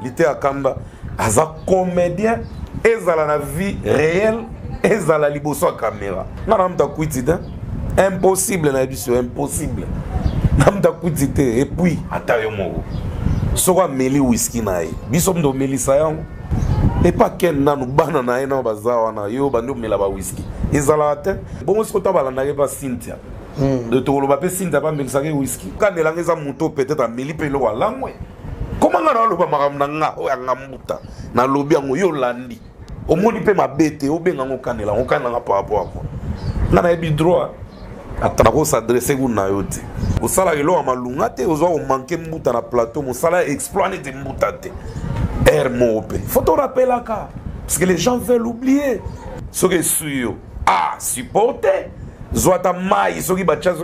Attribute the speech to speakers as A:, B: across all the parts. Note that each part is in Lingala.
A: lité akamba aza comédien ezala na vie réelle ezala liboso ya caméra ngana mta kwitida impossible na biso impossible namta kwitite et puis ata yo moko soko meli whisky na ye biso ndo melisa yango et pas ken nanu bana na ye na baza wana yo bando mela ba whisky ezala te bon soko ta balanda ke ba Cynthia de tolo ba pe Cynthia ba melisa ke whisky kanela ngeza moto peut-être meli pe lo walangwe comment ngana lo ba makamna nga o ya ngamuta na lobi yango yo landi omoni pe mabete obenga ngo kanela nga par rapport à quoi ngana ebi droit atako s'adresser kuna yote osala elo wa malunga te ozo o manquer mbuta na plateau mosala exploiter te mbuta te mope faut te rappeler ka parce que les gens veulent oublier ce que suyo supporter zwata mai soki bacha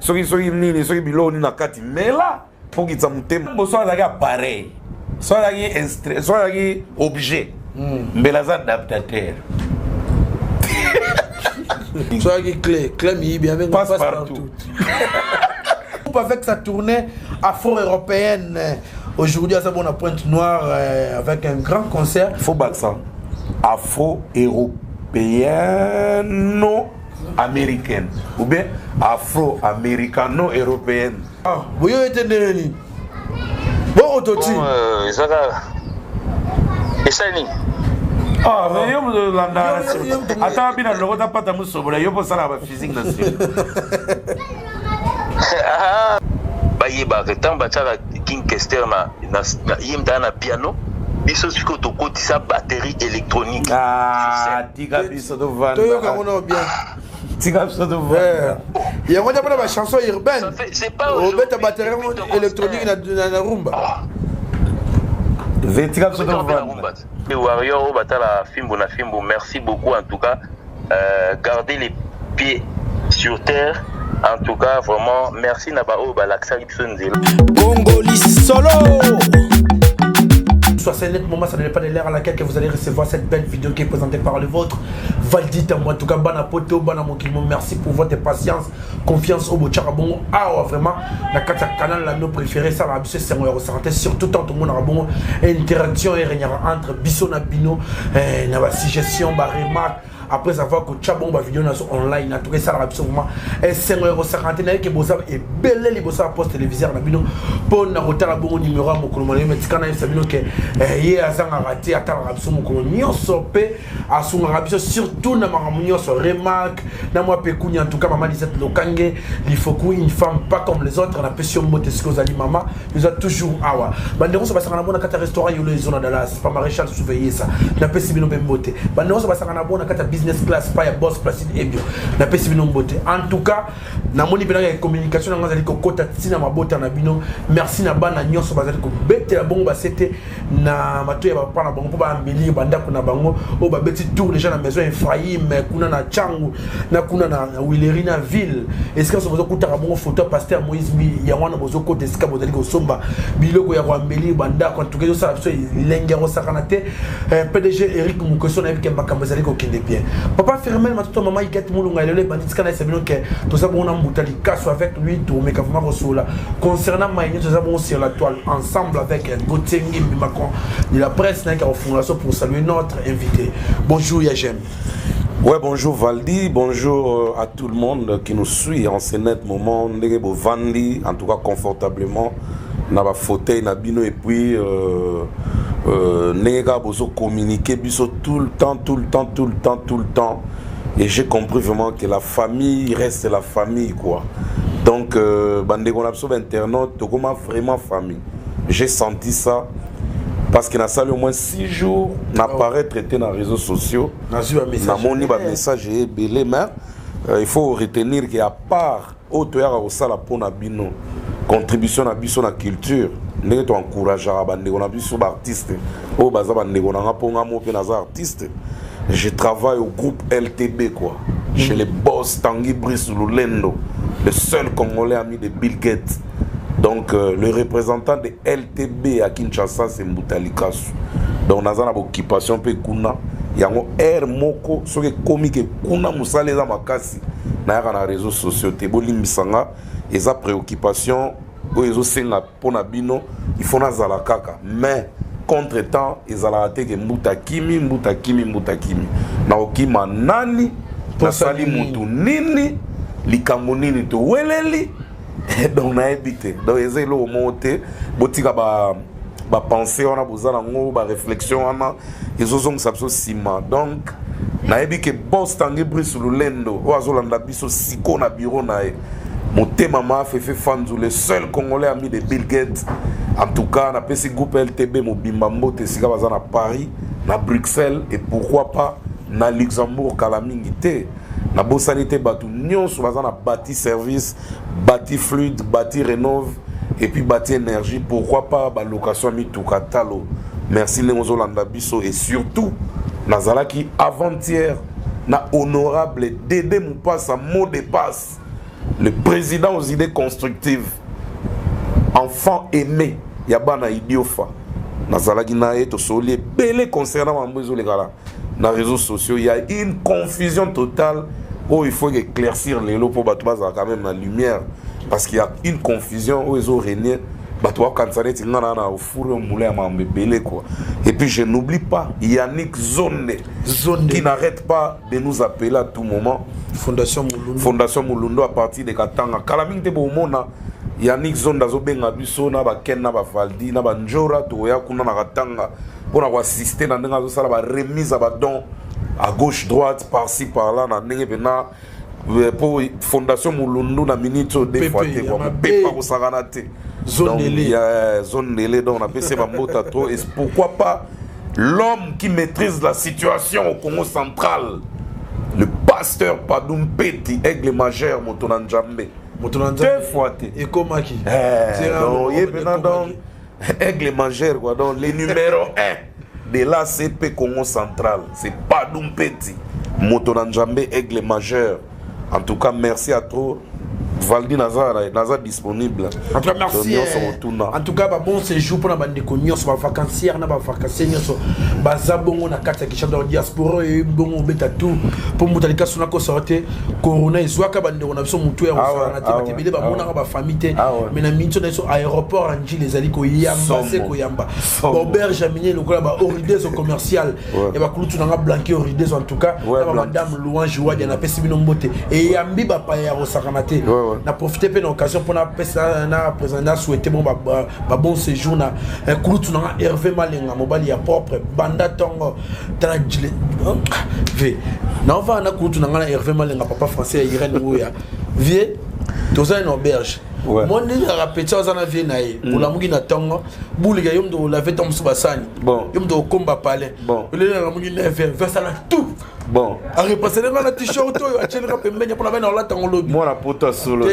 A: soki nini soki biloni na kati mela pour qu'ils t'amutem bo so la pareil so la objet mbelaza adaptateur
B: Soit clé bien avec
A: passe partout.
B: Avec sa tournée afro-européenne, aujourd'hui à sa bonne Pointe Noire avec un grand concert.
A: Faut battre ça. Afro-européenne-américaine ou bien afro-américano-européenne.
B: Ah, vous y êtes né. Bon, autoti.
C: Et ça,
A: ah, mais yo landa ata bina lokota pata musobola yo posala ba physique nationale
C: ba yeba tant ba tala King Kester na yimda na piano biso siko to kotisa batterie électronique
A: tika biso do vanda
B: to yo ka mona bien
A: tika biso do vanda
B: il y a moi d'abord la chanson urbaine
C: c'est pas
B: au bête batterie électronique na rumba
A: tika biso do vanda.
C: Les Warriors, Fimbo, merci beaucoup en tout cas. Gardez les pieds sur terre. En tout cas, vraiment, merci Nabao Balaksa Gibson.
B: Congolais solo. Soit c'est net moment, ça n'est pas de l'air à laquelle que vous allez recevoir cette belle vidéo qui est présentée par le vôtre. Valdit, en tout cas, Banapoto, Banamokimo, merci pour votre patience, confiance au Bocharabon. Ah, vraiment, la canal, la nos préférée, ça va absolument c'est moi santé, surtout tant tout le monde a bon interaction et régnera entre Bisson et Bino, la suggestion, remarque. Après avoir que Chabon va vidéo online, en tout cas, ça va absolument. Et c'est moi santé, qui est belle, les bossards post téléviseur, Bino, pour na retard bon numéro à mon colonel, mais quand même, c'est Bino qui est à raté, à absolument colonel, sopé, à son rabio, surtout dans ma réunion sur remarque, dans moi pécuni, en tout cas, maman disait Lokange, il faut qu'une femme pas comme les autres, on a péché au mot de ce que vous allez, maman, nous a toujours awa. Bandéron, ça va s'en avoir dans 4 restaurants, il y a les zones de la, c'est pas maréchal surveiller ça, n'a pas si bien beauté. Bandéron, ça va s'en avoir dans 4 business class, pas boss placide et bio, n'a pas si bien beauté. En tout cas, na moni bena communication na ngazali ko kota tina mabota na bino merci na bana nyonso bazali ko bete la bongo basete na mato ya papa na bango po ba ambeli banda kuna bango o ba beti tour les gens na maison Ephraim kuna na Changu na kuna na Willerina ville est-ce que vous okuta ka bongo photo pasteur Moïse mi ya wana bozo ko deska bozali ko somba biloko ya ko ambeli banda ko tout que ça biso lenge ro sakana te PDG Eric Mukoso na bikemba kambazali ko kende bien papa Firmel matoto mama iket mulunga lele bandit kana sabino ke to ça bon Moutali Kasso avec lui tout mais quand là concernant Maïni nous avons sur la toile ensemble avec Gauthier Macron de la presse n'a qu'à fondation pour saluer notre invité. Bonjour Yagem.
A: Ouais, bonjour Valdi, bonjour à tout le monde qui nous suit en ce net moment. Ndego Vandi, en tout cas confortablement dans la fauteuil na bino et puis nega bozo communiquer biso tout le temps. Et j'ai compris vraiment que la famille reste la famille, quoi. Donc, bandégon absolu internaute, Togoma vraiment famille. J'ai senti ça parce qu'il a salé au moins 6 jours, n'a pas traité dans les réseaux sociaux. N'a mon message est belé, mais il faut retenir qu'à part Otoyara Osala pour Nabino, contribution à Bisson à culture, nous encourageons à bandégon Bisson artiste, au bazar bandégon artiste. Je travaille au groupe LTB, quoi. Chez les boss Tanguy Brice Lulendo, le seul Congolais ami de Bill Gates. Donc, le représentant de LTB à Kinshasa, c'est Moutali Kasso. Donc, nous avons une occupation pe kuna. Il y a un air moko, ce qui est comique, kuna moussale za makasi. Na yaka réseaux sociaux, te boli misanga, et sa préoccupation, ils ont senga pona bino, il faut na zala kaka. Mais contre-temps ezalaka te ke mbuta kimi na okima nani nasali mutu nini likambo nini toweleli donc nayebi te donc eza eloko moko te botika bapense wana boza nango baréflexion wana ezozongisa biso nsima donc nayebi ke bos Tanguy Brice Lulendo oyo azolanda biso siko na bureau na ye motema Fefe Fanzu, le seul Congolais ami de Bill Gates. En tout cas, on a fait ce groupe LTB, Mobimba Mbote, Sika Bazan à Paris, à Bruxelles, et pourquoi pas à Luxembourg, Kalamingité. Na Bossanité, Batou Nyon, Bazan a bâti service, bâti fluide, bâti rénove, et puis bâti énergie. Pourquoi pas la location mi Tukatalo. Merci Léonzo Landabiso, et surtout, Nazala qui avant-hier, na honorable Dédé Moupassa, mot de passe. Le président aux idées constructives, enfant aimé, Yabana Idiofa, Nazalagi Nae, Tosoli, belé concernant Mambozo Legala, dans les réseaux sociaux, il y a une confusion totale où il faut éclaircir les lots pour battre quand même la lumière, parce qu'il y a une confusion où ils ont régné. Et puis je n'oublie pas Yannick Zone qui n'arrête pas de nous appeler à tout moment. Fondation Mulundo à partir de Katanga. Kalaming de Bomona, Yannick Zone d'Azobenga Biso, Naba Ken, Naba Faldi, Naba Njora, Toya Kuna Katanga, pour avoir assisté dans la remise à Badon à gauche, droite, par-ci, par-là, pour Fondation Mulundo, na minito de fois, Pépa au Saranate. Zone Nélé, donc on appelle ça trop. Et pourquoi pas l'homme qui maîtrise la situation au Congo central, le pasteur Padoum Peti, Aigle Majeur, Motonanjambe. Deux fois.
B: Et comment qui
A: donc, Aigle Majeur, quoi. Donc, le numéro 1 de l'ACP Congo central, c'est Padoum Peti, Motonanjambe, Aigle Majeur. En tout cas, merci à toi. Valdi Nazar disponible.
B: En tout cas, merci. En tout cas, bon séjour pour la bande de cognos, sur la vacancière, na vacancière, sur bazabongo na carte qui chante dans diaspora et bon beta tout pour mutalika suna ko sorte corona izwaka bande on a son mutu ya na te bele ba mona ba famille mais na minto na so aéroport anji les ali ko yamba se ko yamba auberge amine lokola ba horides commercial et ba kulutu na blanquer horides en tout cas madame Louange Wadi na pesi bino mbote et yambi ba pa ya rosakanate na profiter de l'occasion pour na souhaiter bon séjour na kulutu na Hervé Malenga mobali ya propre banda tongo tranquille ve na va na kulutu na Hervé Malenga papa français Irène Ouya vie toza une auberge moi ne rappelle aux ana vie nae pour la mugi na tongo bouliga yom do la vetom subasani yom do komba palais le la mugi na vers ça tout bon a repasser dans la t-shirt a tient le pembenya pour la venir là tango lobby
A: moi la poto solo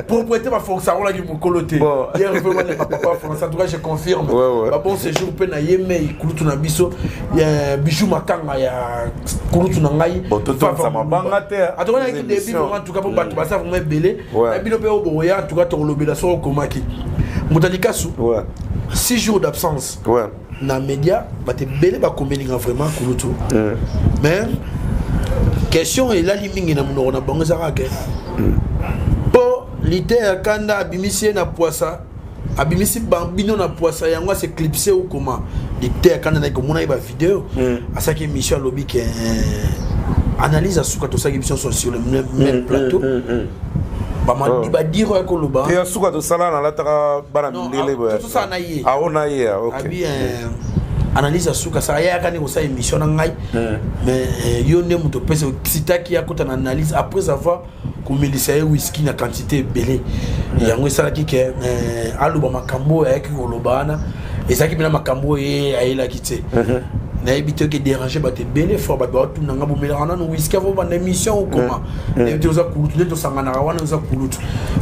B: pour prêter ma fonction on la qui mon coloté hier vraiment les papa français en tout cas je confirme bon séjour pe na yeme kulutu na biso ya bijou makanga ya kulutu na ngai
A: bon tout ça m'a bangate
B: a to na ki début en tout cas pour battre ça vous me belé na bino pe oboya en tout cas to lobby la so komaki mutalika su 6 jours d'absence na média bate belé ba komelinga vraiment kulutu mais question est là limingi na muno na bango zaraka po lité kanda abimisi na poisa abimisi bambino na poisa yango c'est clipsé ou comment lité kanda na ko mona ba vidéo asaki émission lobby que analyse asuka to sa émission sur le même plateau Bamandi ba dire ko loba
A: et asuka to sala na lataka bana mindele
B: tout ça na yé
A: na yé OK
B: abi analyse asuka ça ya kani ko sa émission na ngai mais yo ne muto pese sitaki ya kota na analyse après avoir komelisa whisky na quantité belé yango sala ki ke aluba makambo ya ki ko lobana ezaki bina makambo ayela kité na éviter que déranger ba te belé fort ba tout nanga bo melana no whisky avant ba émission ou comment et tu osa kulutu to sangana wana osa kulutu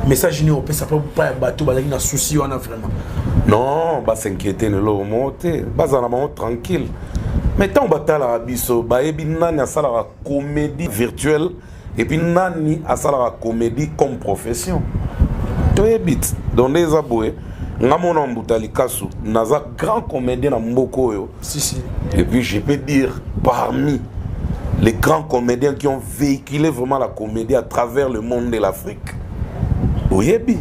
B: message ni opé ça pas bateau ba na souci wana vraiment
A: non ba s'inquiéter le lo monter ba za na mo tranquille mais tant batala biso ba ebi nani asala la comédie virtuelle et puis nani asala la comédie comme profession to ebit dans les aboué Ngamona Mbutali Kassou, naza grand comédien na mboko yo.
B: Si.
A: Et puis je peux dire parmi les grands comédiens qui ont véhiculé vraiment la comédie à travers le monde de l'Afrique. Oyebi.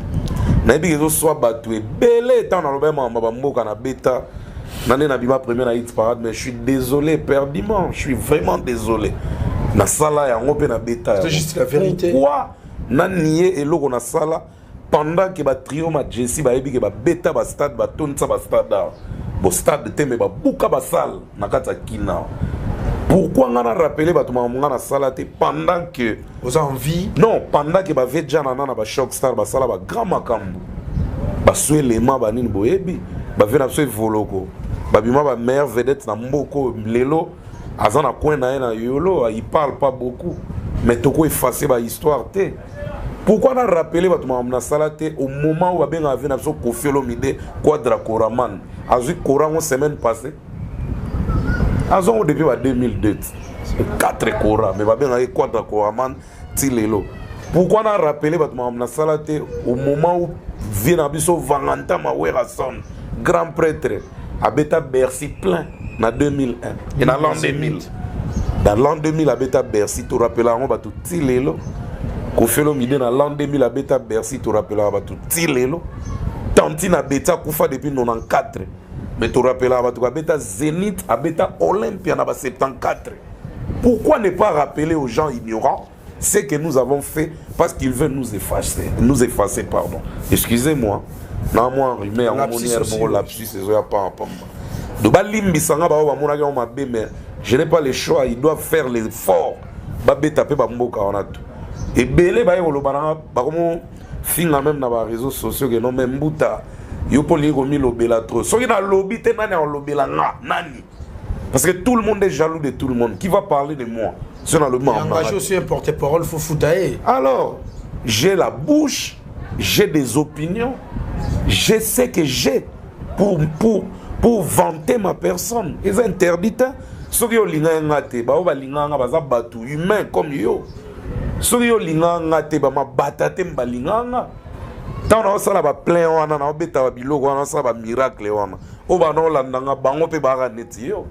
A: nayebi que soit battu belé tant dans le même mboka na beta nane na bima premier na hit parade mais je suis désolé perdiment, je suis vraiment désolé na sala ya ngope na beta.
B: C'est juste la vérité.
A: Pourquoi na nié eloko na sala pendant que ba trio ma Jesse ba yebi que ba beta ba stade ba tonsa ba stade bo stade de tembe ba buka ba salle na kata kina. Pourquoi on a rappelé que on a salaté pendant que
B: vous avez envie
A: non pendant que ba veja na na ba shock star ba sala ba grand makambo ba soué les mains ba nini boyebi ba vena soué voloko ba bima ba meilleure vedette na mboko lelo azana coin na yolo il parle pas beaucoup mais toko effacer ba histoire té. Pourquoi on a rappelé que on a salaté au moment où ba benga vena so Koffi Olomide Quadra Koraman azu Koran semaine passée. Azon depuis 2002, 4 Kora, mais va bien avec 4 Koraman, Tilelo. Pourquoi on a rappelé que on a salaté au moment où vient Abisso Vanganta Mawerason, grand prêtre, à Beta Bercy plein, en 2001, et dans l'an 2000. Dans l'an 2000, à Beta Bercy, tu rappelles on va tout Tilelo. Koffi Olomide dans l'an 2000, à Beta Bercy, tu rappelles on va tout Tilelo. Tantine à Beta Koufa depuis 94. Mais tu rappelles à Beta Zénith, à Beta Olympia, en 74. Pourquoi ne pas rappeler aux gens ignorants ce que nous avons fait parce qu'ils veulent nous effacer. Pardon. Excusez-moi. Non, moi, mais en mon lapsus, c'est pas mais je n'ai pas le choix. Ils doivent faire l'effort. Et Belé, fin même dans les réseaux sociaux, que non, même Bouta. Parce que tout le monde est jaloux de tout le monde. Qui va parler de moi?
B: Engagé aussi un porte-parole, il faut foutailler.
A: Alors, j'ai la bouche, j'ai des opinions, je sais que j'ai pour vanter ma personne. Ils ont interdit. Ceux qui ont humain comme yo. Ceux qui ont tant on a ba plein on a beta biloko on a ba miracle on o ba non landanga bango pe ba netio.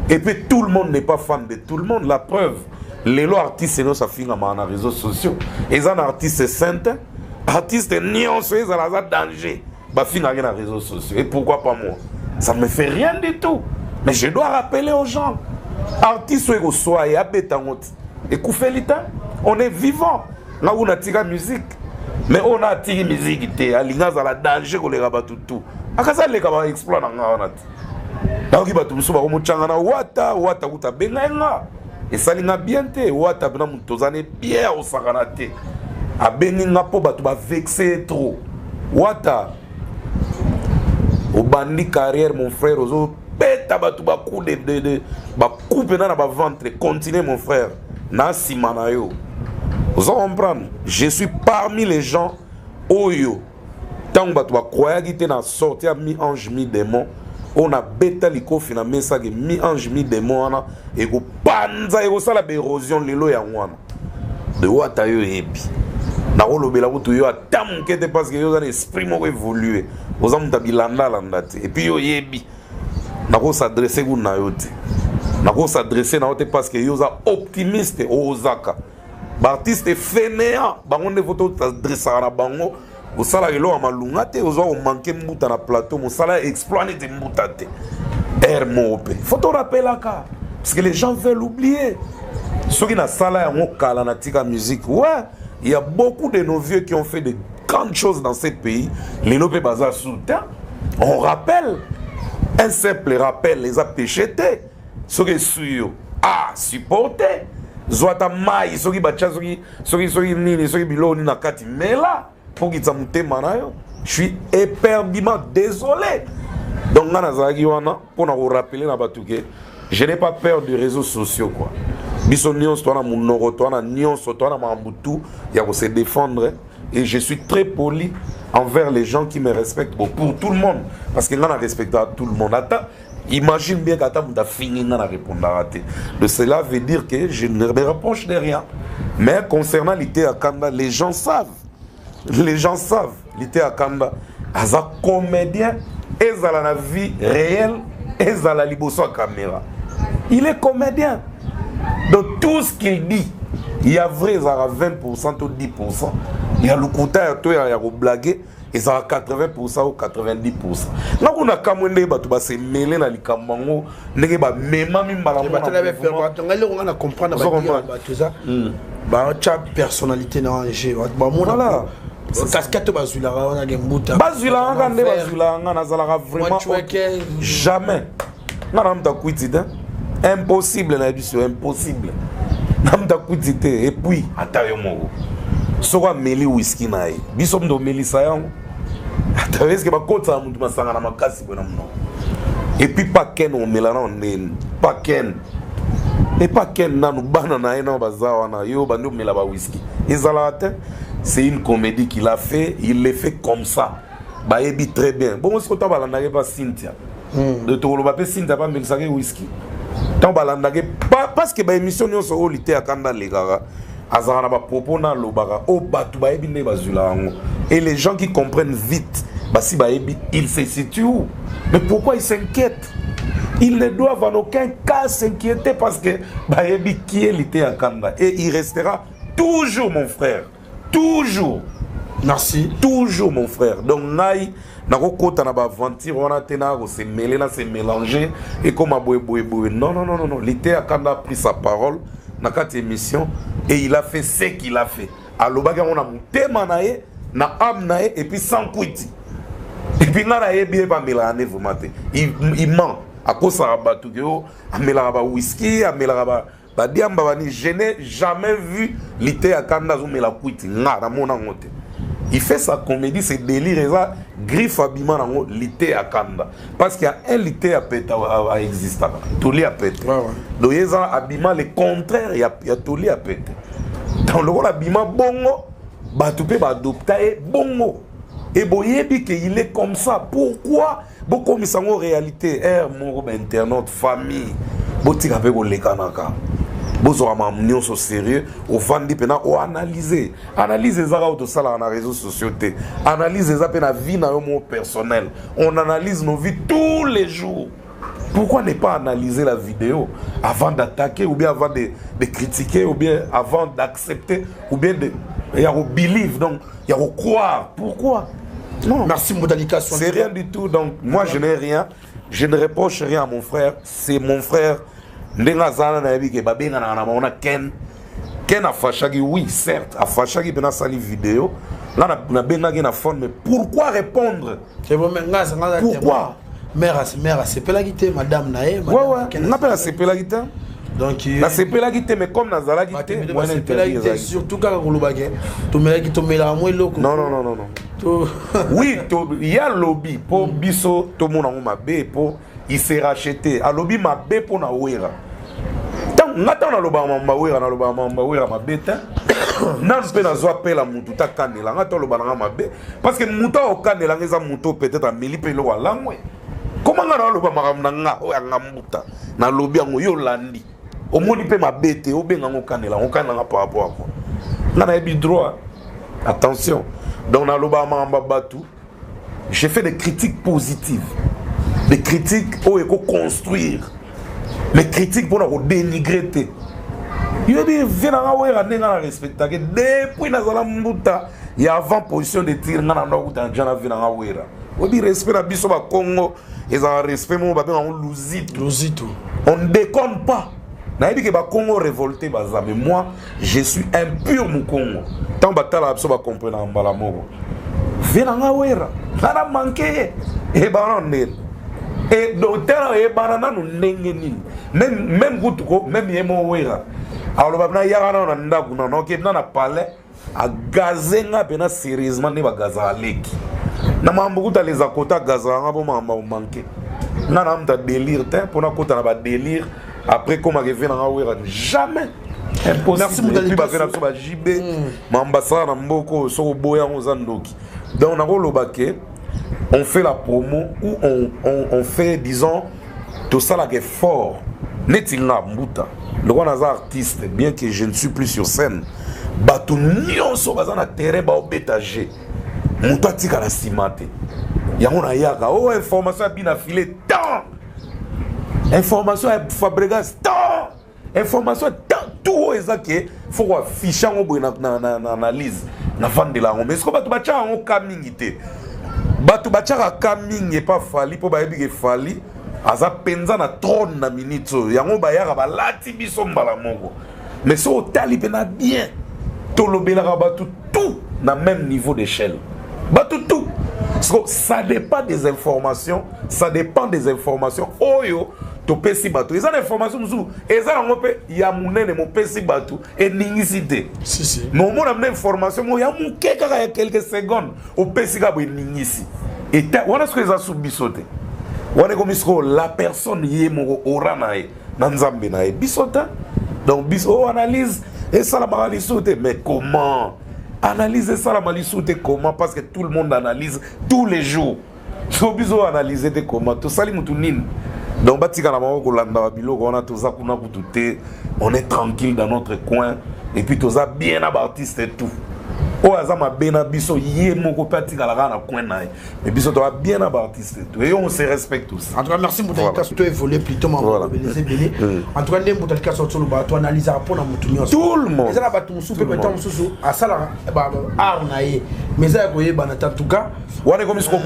A: Et puis tout le monde n'est pas fan de tout le monde. La preuve, les lois artistes nous ça finit dans les réseaux sociaux. Et un artiste sainte, artiste nion c'est ça danger. Ba finit dans les réseaux sociaux. Et pourquoi pas moi? Ça ne me fait rien du tout. Mais je dois rappeler aux gens, artiste ou soit ya beta et Koufelita, on est vivant. Là où on a tiré musique. Mais on a tiré musique, à la danger qu'on les rabat tout. À quoi ça les gars exploitent dans la donc il va tout se voir au Mouchangana Wata Uta Benga. Et ça l'ina bien te Wata Bena Moutozane bien au Saranate. A Beninga po batu ba vexé trop. Wata au bandi carrière mon frère aux beta batu ba coup de ba coupe dans ba ventre. Continuez mon frère. Na simanayo. Vous en comprenez? Je suis parmi les gens Oyo. Tant que tu vas croire que tu es sorti à mi-ange, mi-démon, on a bêta liko finalement ça que mi-ange, mi-démon, et que panza et ça la érosion lelo ya wana. De what ayo epi. Na rolo bela ko yo atam que parce que yo un esprit mo évoluer. Vous en tabilanda landate. Et puis yo yebi. Na ko s'adresser ku na yote. Na ko s'adresser na yote parce que yo za optimiste ozaka. Artiste fainéant, bango ne photo t'adresser à la bango, au salaire là à malungate, aux gens manqué mouta na plateau, mon salaire exploité de moutate. Hermope. Photo rappel là parce que les gens veulent oublier. Ceux qui na salaire en kala na tika musique, ouais, il y a beaucoup de nos vieux qui ont fait de grandes choses dans ce pays. Les lopé bazar soutien. On rappelle un simple rappel les a péchetés. Ceux qui sont supporter. Zwata mai soki bacha soki nini soki biloni na kati mais là pour qu'ils t'amute manayo je suis éperdument désolé donc ngana zaki wana pour nous rappeler na batuke je n'ai pas peur des réseaux sociaux quoi biso nion to na munoko to na nion to na mambutu ya ko se défendre et je suis très poli envers les gens qui me respectent pour tout le monde parce que ngana respecte tout le monde. Attends, imagine bien qu'à ta fini na répondre à rater. De cela veut dire que je ne me reproche de rien. Mais concernant l'ité à Kanda, les gens savent. L'ité à Kanda, aza comédien, et à la vie réelle, et à la liboso à caméra. Il est comédien. Donc tout ce qu'il dit, il y a vrai, il y a 20% ou 10%. Il y a le côté, il y a blaguer. et ça à 80% ou 90%. Là on a kamwende batu ba se mêler na likambango ndenge ba mema mimbala mo.
B: On a comprendre tout ça. Ba cha personnalité na jeu. Ba mo na casquette bazula on a gembuta.
A: Bazula ngande bazula ngana zala vraiment jamais. Na ramta kuitida. Impossible na biso impossible. Namta kuitite et puis atayo mo. Soko meli whisky na ye biso ndo meli sayango atawezi ba kota muntu masanga na makasi bona mno et puis pas ken on melana on nen pas ken et pas ken nanu bana na ena bazawa na yo bando mela ba whisky ezalate c'est une comédie qu'il a fait il le fait comme ça ba ebi très bien bon ce que ta balanda ke pas Cynthia de tolo ba pe Cynthia pas melisa ke whisky tant balanda ke parce que ba émission nyonso o lité akanda legara azana ba propos na lobaka o batu ba ebi ne bazula ngo et les gens qui comprennent vite bah si ba ebi il se situe où mais pourquoi ils s'inquiètent ils ne doivent en aucun cas s'inquiéter parce que ba ebi qui est lité à Kanda et il restera toujours mon frère toujours
B: merci
A: toujours mon frère donc naï nako kota na ba aventure wana tena ko se mêler na se mélanger et comme a boy non lité à Kanda a pris sa parole na kati émission et il a fait ce qu'il a fait. Alors baga on a mutema nae na am nae et puis sans quitty. Et puis na nae bien pas mélanger vraiment. Il ment à cause ça batu yo amela ba whisky amela ba diamba bani je n'ai jamais vu lité à Kanda zo mela quitty na na mona ngote. Il fait sa comédie, c'est délire, ça griffe habillement dans lité à Kanda. Parce qu'il y a un lité à péter à exister. Tout li à péter. Donc il y a un habillement, le contraire, il y a tout li à péter. Dans le habillement bongo, bah tu peux adopter bongo. Et boyebi qu'il est comme ça. Pourquoi? Beaucoup mis en réalité, mon internaute, famille, botika avec le kanaka. Bozo amamnion so sérieux au vandi pena o analyser les ara auto sala na réseaux sociaux té analyse les appels na vie na mon personnel on analyse nos vies tous les jours pourquoi ne pas analyser la vidéo avant d'attaquer ou bien avant de critiquer ou bien avant d'accepter ou bien de y a believe donc y a croire pourquoi non
B: merci Modalika
A: c'est rien du tout donc moi je n'ai rien je ne reproche rien à mon frère c'est mon frère ndenga zana na yebike babenga na maona ken a fachagi oui certes a fachagi pena sali vidéo là na benga na phone mais pourquoi répondre
B: c'est bon ngaza
A: pourquoi
B: mère c'est pas la guité madame nae
A: ouais n'a pas c'est pas la guité donc la c'est pas la guité mais comme na zala guité
B: moi n'interdit surtout quand on lobage to melaki to mela moi loko
A: non oui il y a lobby pour biso to mona mabe pour il s'est racheté à lobby mabe pour na wera ngata na loba mamba wera mabeta nan pe na zo appela mutu ta kanela ngata loba na mabe parce que mutu o kanela ngeza mutu peut-être ameli pe lo walangwe comment ngana loba makamna nga o ya ngamuta na lobi yango yo landi o moni pe mabete o benga ngo kanela ngo kanela par rapport à quoi ngana ebi droit attention donc na loba mamba batu j'ai fait des critiques positives des critiques où il faut construire les critiques pour nous dénigrer. Il y a des gens qui respectent. Depuis la Mbuta, il y a avant position de tir dans la Janavina. Il y a respect à Bisso Congo, ils ont respect à Luzito. On ne déconne pas. Je suis Congo révolté, mais moi, je suis un pur Mukongo. Tant que tu as compris en Balamoro. Venangawera, ça a manqué. Et baronne. Et docteur et banana nous n'engagent même Goutko, même Yemowera. Alors, le Babna Yarana Ndaku, non, qui est dans la palais, à Gazenga, bien sérieusement, n'est pas Gaza Leki. Namambouta les akota Gaza, on m'a manqué. Nanam ta délire, pour na kota na délire, après comment arriver dans la Wera, jamais. Impossible. Merci beaucoup de JB, Mambassa, Mboko, Soroboya, Ozandoki. Donc, on a le on fait la promo ou on fait, disons, tout ça là qui est fort. Netinga Mbuta, le grand artiste, bien que je ne suis plus sur scène, Batu Nyonso bazana terrain ba obétagé. Mouta tika la simate. Yangona yaga, oh information a bien affilé, tant. Information a Fabregas, tant. Information tant. Tout est ça qui faut afficher en analyse. na vandela yango mais siko bato batiaka yango ka mingi te bato batiaka ka mingi epa fali mpo bayebi ke fali aza mpenza na trône na minute oyo yango bayaka balati biso mbala moko mais so otali mpena bien tolobelaka bato tout na même niveau d'échelle bato tout ça dépend des informations oyo topesi bato eza na information mosusu eza yango mpe ya monene mopesi bato eningisi te mais omona mna information mo ya moke kaka ya quelques secondes opesi kaka bo eningisi wana siko eza su biso te wana ekomi siko la personne ye moko ora na ye na nzambe na ye biso te donc biso analyse esalamaka lisu te mais comment analyse esalama lisu te comment parce que tout le monde analyse tous les jours so biso analyse te comment tosali mutu nini donc batika na moko kolanda biloko wana toza kuna kutu te on est tranquille dans notre coin et puis toza bien na artiste et tout o aza mabe na biso ye moko pe atikalaka na coin na ye mais biso toza bien na artiste et tout et on se respecte tous.
B: En tout cas merci Moutalika surtout évoluer plutôt mobiliser belé en tout cas les Moutalika sortir le bateau analyser rapport na mutu nyonso
A: tout le monde
B: eza na bato musupe beto mususu asala ba art na ye mais ça ko yeba na en tout cas
A: wana comme ce comme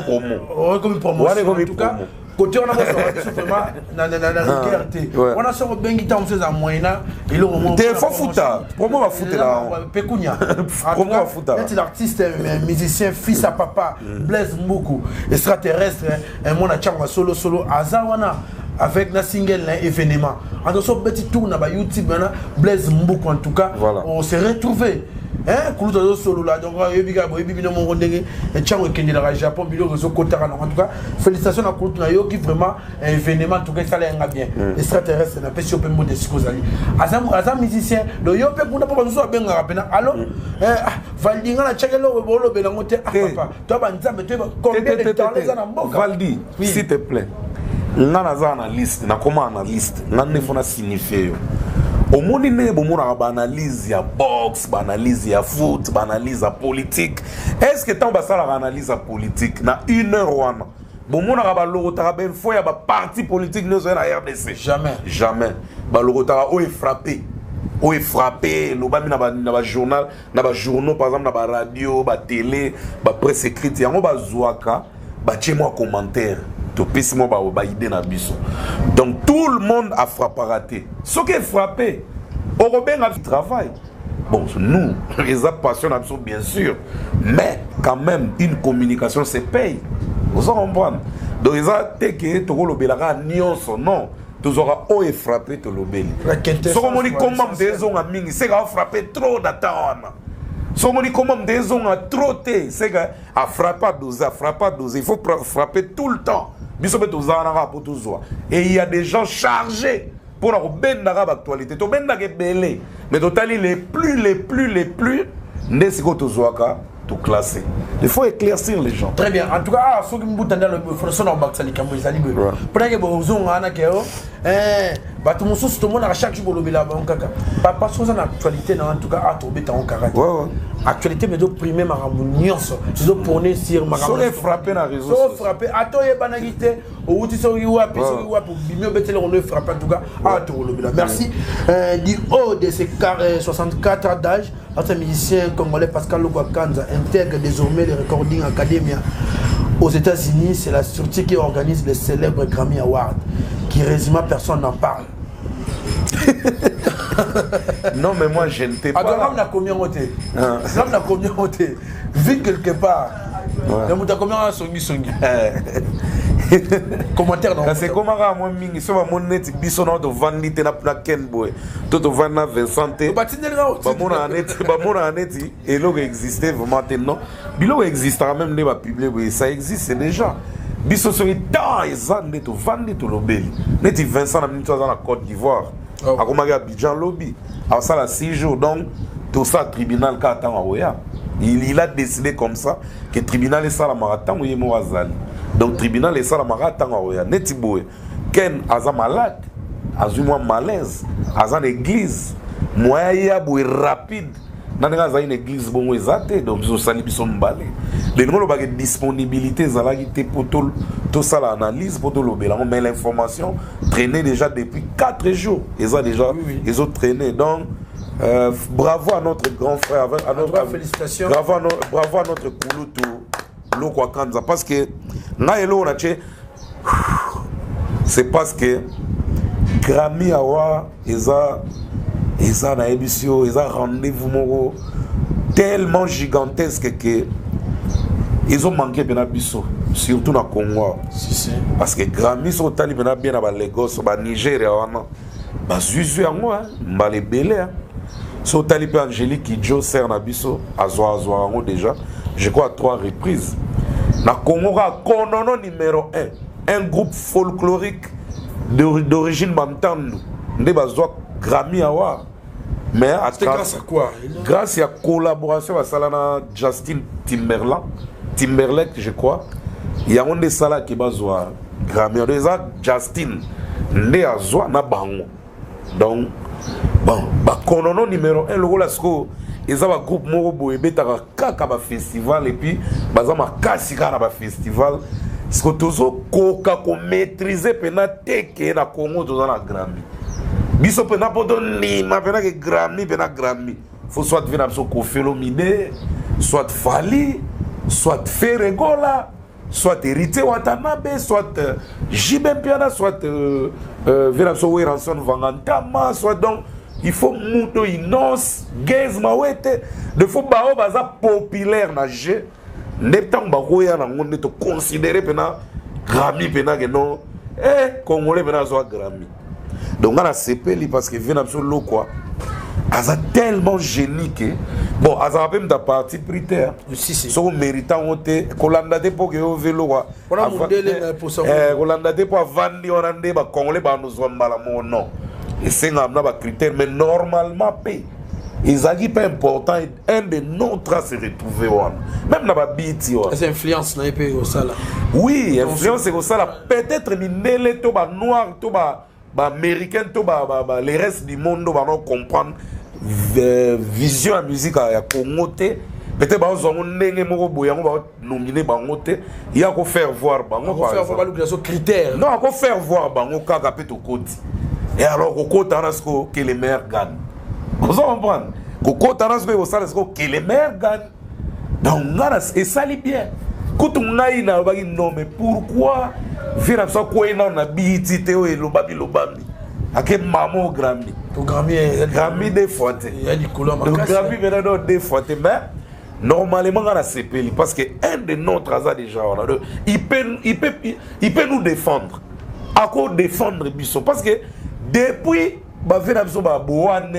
B: promo en tout cas côté on a vraiment na liberté on a sur bengi tam ces moyens et le moment
A: des fois futa promo va foutre là
B: pekunya
A: promo va foutre
B: là l'artiste musicien fils à papa Blaise Mboukou extraterrestre un mon a chama solo azawana avec na single événement en so petit tour na ba YouTube na Blaise Mboukou en tout cas on s'est retrouvé hein kuluto solo là donc yebiga boyebi bino mon ndenge tchango kendi na Japon bilo rezo kotaka en tout cas félicitations à kuluto na yo qui vraiment un événement tout cas ça l'a bien extraterrestre na pesi open mode skozali azam musicien do yo pe kuna papa zo benga rapena alors valdinga na tchakelo bolo belango te papa toi ba nzambe te combien de temps les ana mboka
A: Valdi s'il te plaît ngana za analyste na comment analyste ngane fona signifier yo omoni ne bomona ba analyse ya box ba analyse ya foot ba analyse ya politique est-ce que tant ba sala analyse ya politique na 1 heure wana bomona ba logota ben fo ya ba parti politique no zo na RDC jamais ba logota o est frappé lo ba mi na ba journal na ba journaux par exemple na ba radio ba télé ba presse écrite yango ba zuaka ba tchemo commentaire to pissimo ba idée na biso donc tout le monde a frappé raté ce qui est frappé au Robin a du travail bon nous les passion absolument bien sûr mais quand même une communication se paye vous en comprenez donc ils ont teke to lo belaka nyonso non tous aura o et frappé to lo beli so comme on comment des on a mingi c'est a frappé trop d'attendre so on comment des on a trop té c'est a frappé à doser il faut frapper tout le temps. Et il y a des gens chargés pour la actualité. Mais totalement les plus, tout classé. Il faut éclaircir les gens.
B: Très bien. En tout cas, ce que vous avez le français dans Baksali Kamouizali. Pour que vous ayez tout le monde à chaque jour pas parce que l'actualité en tout cas a trouvé en caractère. Actualité mais donc primer ma ramunions tu dois prôner sur ma
A: ramunions frapper na réseau
B: frapper atoye banagité ou tu so yiwa peso yiwa pour bimio betel on le frappe en tout cas à tout le merci du haut de ces 64 ans d'âge notre musicien congolais Pascal Lugwakanza intègre désormais les Recording Academy aux États-Unis. C'est la structure qui organise le célèbre Grammy Award qui résume personne n'en parle.
A: Non mais moi je ne t'ai pas.
B: Attends, on a combien voté? On a combien voté? Vu quelque part. On a combien songi. Commentaire non.
A: C'est comment à moi mingi so ba monnet biso na to vandi te na Ken Boy. To vanda Vincent. Ba mona aneti et lo existait vraiment non. Bilo existera même ne ba publier ça existe déjà. Biso so ta ezande to vandi to lobeli. Neti Vincent na minute dans la Côte d'Ivoire. A comment Abidjan lobby. A ça la 6 jours donc tout ça tribunal ka tan oya. Il a décidé comme ça que le tribunal est ça la marathon ou yemo azali. Donc le tribunal est ça la marathon oya. Netiboé Ken aza malade, azuma malaise, aza l'église. Moi ya boy rapide. Nanga za une église bon ezate donc zo sali biso mbale. Les ngolo ba disponibilité zala ki te pour tout ça l'analyse pour tout lobela mais l'information traînait déjà depuis 4 jours. Ils ont déjà ils ont traîné donc Bravo à notre grand frère, à notre,
B: félicitations.
A: Bravo à notre Kulutu Lokwa Kanza, parce que c'est parce que Grammy Awa Eza na émission, Eza rendez-vous moro tellement gigantesque que ils ont manqué bien biso, surtout dans Congo. Parce que Grammy sont tali bien à Lagos, à Nigeria, à Zuzu à Lebele. So Talipé Angélique qui Joe sert na biso azwa déjà je crois à 3 reprises na Congo Konono numéro 1 un groupe folklorique d'origine bantandu nde bazwa Grammy Award mais
B: grâce à quoi?
A: Grâce à la collaboration avec Salana Justin Timberlake je crois il y a un des sala qui bazwa Grammy Justin nde azwa na bango donc bon, Konono numéro 1, le rôle ils ont un groupe Morobo et Betara Kaka festival et puis Bazama Kassika na festival. Ce que toujours Koka ko maîtriser pena teke na Congo dans la Grammy. Biso pena podon ni ma pena que Grammy. Faut soit venir sur Koffi Olomide, soit Fali, soit Ferregola, soit Hérité Watanabe, soit Jibem Piana, soit venir sur Ranson Vangantama, soit donc il faut Mouto Inos, Gez Mawete, de faut bao baza populaire na jeu. Neptang bakoya na ngonde to considérer pena Grammy pena que non Congolais pena zo Grammy. Donc on a CP parce que vient sur l'eau quoi. Asa tellement génie que bon asa même ta partie prière. Si so méritant monter Kolanda de pour que au vélo quoi.
B: On a modèle pour ça.
A: Kolanda de pour vendre on ande ba Congolais ba nous zo malamo non. Et c'est un critère, mais normalement, ils ont pas important, un de nos traces se retrouver. Même dans la BT.
B: C'est influence dans les pays au Sala.
A: Oui, influence au Sala. Peut-être que les noirs, les américains, les restes du monde vont comprendre vision à musique à Congo. Peut-être que nous avons nominé Bangote. Il y a qu'à faire voir Bango.
B: Il faut faire voir critères.
A: Non, il faut faire voir Bango quand il côté. Et alors, Koko Tanasko, que les meilleurs gagnent. Vous comprenez? Koko Tanasko, que les meilleurs gagnent. Donc, et ça lit bien. Quand on a une non, mais pourquoi vient ça quoi on a BT Théo et Lobami à quel maman Grammy? Grammy des fois.
B: Il y a des couleurs
A: marquées. Grammy maintenant des fois. Mais normalement, on a CP parce que un de notre hasard déjà, il peut nous défendre. À quoi défendre Bissot? Parce que depuis, Boane,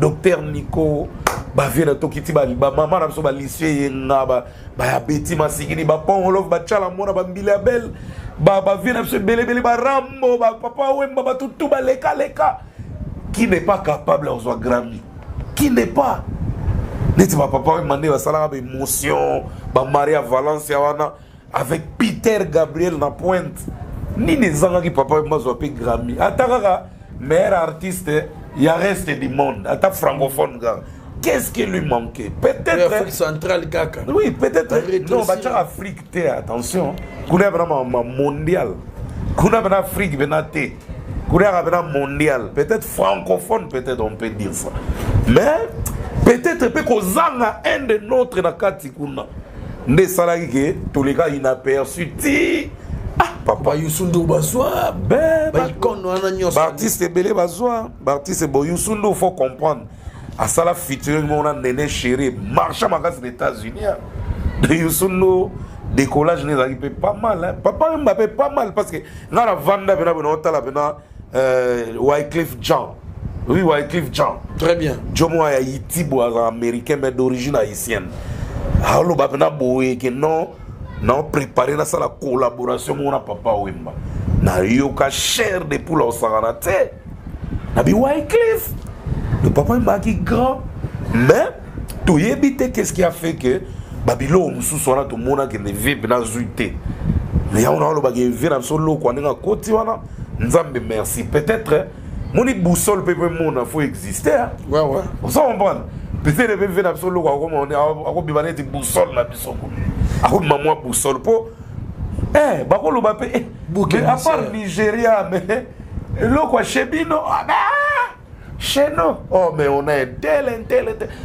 A: docteur Nico, Vena Tokiti, maman, lycée, Betty Massigini, Pongolov, Chala Mona, Bilabel, Vena Belebele, Rambo, Papa Wemba, tout Leka, qui n'est pas capable de faire Grammy. Qui n'est pas. N'est-ce pas, Papa Wemba, Salam, émotion, Maria Valencia, avec Peter Gabriel na pointe. Ni les gens qui papa moi zo pe Grammy. Ataka meilleur artiste, il y a reste du monde. Ata francophone gars. Qu'est-ce qui lui manquait? Peut-être
B: Afrique centrale kaka.
A: Oui, peut-être non, bacha Afrique attention. Kuna vraiment mondial. Kuna vraiment Afrique benate. Kuna vraiment mondial. Peut-être francophone, peut-être on peut dire ça. Mais peut-être peut qu'on zanga un de notre na kati kuna. Nde salaki que tous les gars inaperçu ti Papa
B: Youssoundo Bazwa,
A: Baptiste Belé Bazwa, Baptiste Youssoundo, il faut comprendre. À ça, la featuring, on a Néné Chéri, marche à magasin des États-Unis. De Youssoundo, décollage, n'est pas mal. Papa m'a fait pas mal parce que dans la vente, Wycliffe Jean. Oui, Wycliffe Jean.
B: Très bien.
A: Jomo Haïti, américain, mais d'origine haïtienne. Alors, non, préparer la collaboration avec mon papa Wemba. Na yoka cher de poule au Saranate. Na bi Wycliffe. Le papa Wemba qui grand. Mais, tout éviter qu'est-ce qui a fait que Babylone nous soit tout le monde qui ne vit pas zuité. Mais on a le bagage vivre dans solo quoi n'a côté wana. Nzambe merci. Peut-être mon boussole peut mon faut exister.
B: Ouais ouais.
A: On s'en comprend. Peut-être que vivre dans solo quoi comme on est à bibaner de boussole là biso. À quoi maman boussole pour bakolo bape à part Nigeria mais le quoi chebino chez nous. Oh, mais on a un tel.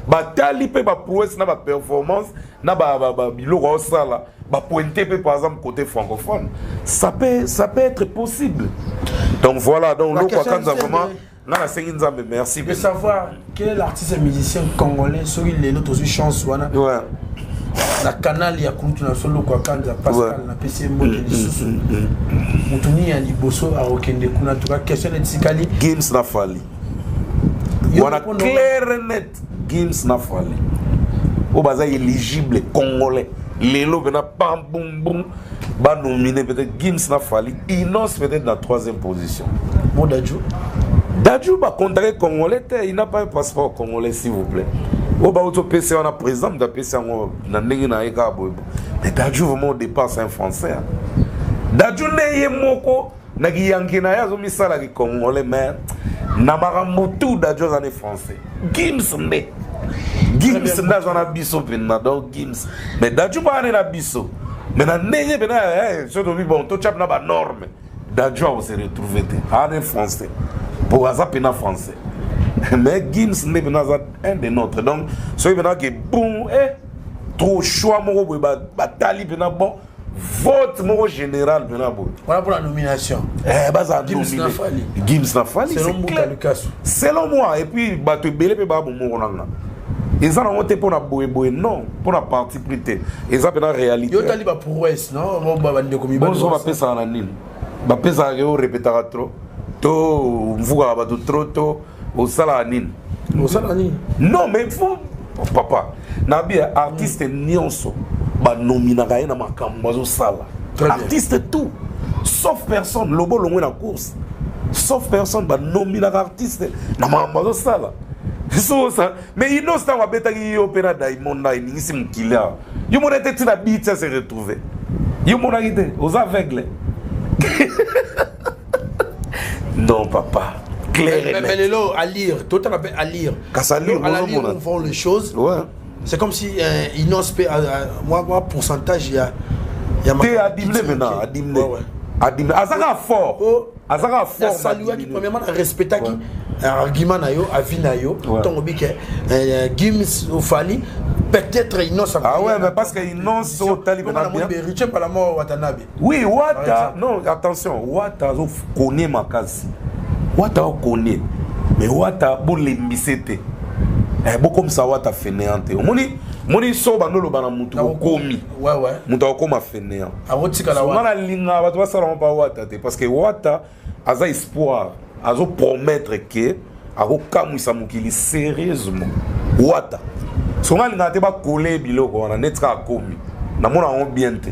A: Batali pe ba prouesse na ba performance na ba biloko ça là. Ba pointer par exemple côté francophone. Ça peut être possible. Donc voilà, donc le quoi quand vraiment merci.
B: De savoir quel est l'artiste et musicien congolais, celui les autres aussi chance wana.
A: Ouais.
B: La canal ya kutu na solo kwa kanza Pascal na PC mbote lisusu. Mutuni ya liboso a okende kuna tuka question de Tsikali.
A: Gims na fali. Wana clair net Gims na fali. O baza éligible congolais. Lelo bena pam boum boum. Ba nominé peut-être Gims na fali. Inos peut-être dans 3e position.
B: Bon Dadju.
A: Dadju va contacter congolais, il n'a pas un passeport congolais s'il vous plaît. Au bas où PC on a président de PC na ndenge na eka bobo. Mais Dadju vraiment dépasse un français. Dadju ne moko na giyanki na yazo misala ki congolais mais na maramutu Dadju en français. Gims ne. Gims na zona biso pena donc Gims. Mais Dadju ba na biso. Mais na ndenge pena so to bi bon to chap na ba norme. Dadju on se retrouver en français. Pour Azap en français. Mais Gims n'est pas un des nôtres. Donc, ce qui est bon, trop choix, mon batali, bon, vote mon général,
B: voilà pour la nomination.
A: Gims n'a fallu. Gims n'a fallu. Selon moi, et puis, tu belé, tu vas ils ont monté pour la boue, non, pour la partie privée. Ils ont la réalité.
B: Ils ont dit pour Ouest, non?
A: Bonjour, on va faire ça en anime. On va faire ça, on répétera trop. To mvuga ba trop au salanine non mais faut papa nabi artiste nyonso ba nomina ga na makambo zo sala artiste tout sauf personne lobo longo na course sauf personne ba nomina ga artiste na makambo zo sala so ça mais innocent va beta ki opéra Diamond na inisi mukila yo mona tete na beat ça se retrouver yo mona ide aux aveugles. Non, papa. Clair.
B: Mais les lots à lire, tout on appelle à lire.
A: À lire,
B: on voit les choses.
A: Ouais.
B: C'est comme si ils n'ont pas. Moi, pourcentage, il y a.
A: T'es adimné maintenant, adimné. Adimné. Azaka fort. Azaka fort.
B: Salut, premièrement, respecter qui. Argument nayo, avis nayo. Ton obi que Gims ou Fali. Peut-être innocent.
A: Ah ouais, mais parce que innocent au Taliban. Oui, Wata. Non, attention. Wata, vous connaissez ma case. Wata, vous connaissez. Mais Wata, vous l'embissez. Beaucoup comme ça, Wata fainéante. Moni soba no lobana mutu komi.
B: Ouais ouais.
A: Mutu akoma fainéant.
B: Awotika la Wata.
A: Mala linga ba to sala pas Wata parce que Wata aza espoir, azo promettre que ako kamwisa mukili sérieusement. Wata. Songa linga te ba coller biloko wana netra komi. Na mona on bien te.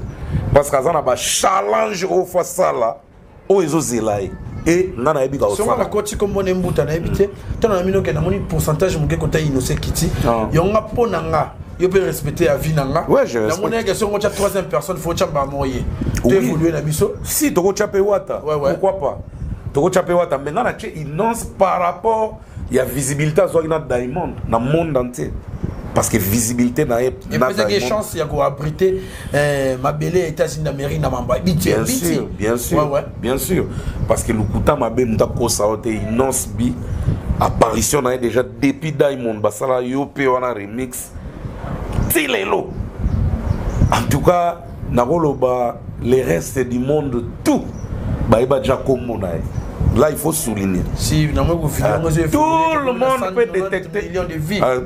A: Parce que ça na ba challenge au fois ça là o ezo zelai. Et nana ebi ka o.
B: Songa la koti comme mon mbuta na ebité. Tona na mino ke na moni pourcentage muke kota innocent kiti. Yonga ponanga. Yo peut respecter la vie nanga.
A: Ouais, je
B: respecte. La monnaie question on a troisième personne faut chamba moyer. Tu évoluer na biso.
A: Si to chapé Wata. Pourquoi pas? To chapé Wata maintenant na che innonce par rapport il y a visibilité sur une Diamond dans le monde entier. Parce que visibilité na
B: et peut-être qu'il y a chance il y a quoi abriter ma belle États-Unis d'Amérique na mamba.
A: Bien sûr, bien sûr. Bien sûr parce que le kuta mabe mutako saote innonce bi apparition na déjà depuis Diamond basala yo pe wana remix. En tout cas, les restes du monde, tout, là il faut souligner.
B: Si, tout
A: le monde peut détecter.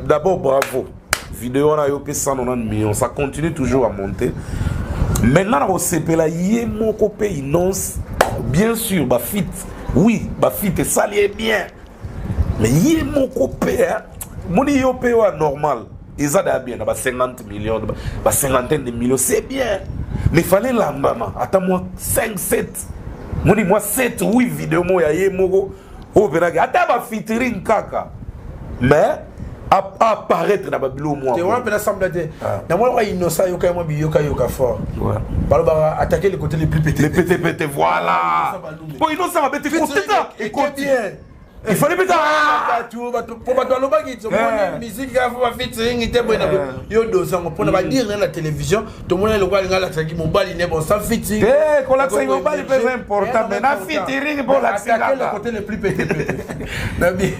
A: D'abord, bravo. Vidéo on a eu 190 millions, ça continue toujours à monter. Maintenant, au CP là, il y a mon copain innonce, bien sûr, fit. Oui, fit, ça y est bien. Mais il y a mon copain, mon IOP normal. Ils ont bien, 50 millions, 50 de millions, c'est bien. Mais il fallait la maman. Attends-moi 5, 7. Moi 7, 8 vidéos, moi, il y a mo. Oh, attends, ma featuring kaka. Mais, apparaître dans Babylone, moi.
B: Tu vois, il semble être. Dans moi, innocent, il y a fort. Ouais. Attaquer les côtés les plus pétés.
A: Les pétés, voilà. Bon, innocent, mais tu fais ça.
B: Et bien.
A: il fallait mettre
B: pour battre le bagage la musique il faut featuring était bon yo dosant pour ne dire dans la télévision tout le monde le voit la qui mon bal il est bon sans featuring
A: quand la mon bal est important mais na featuring pour l'accès là
B: le côté le plus pété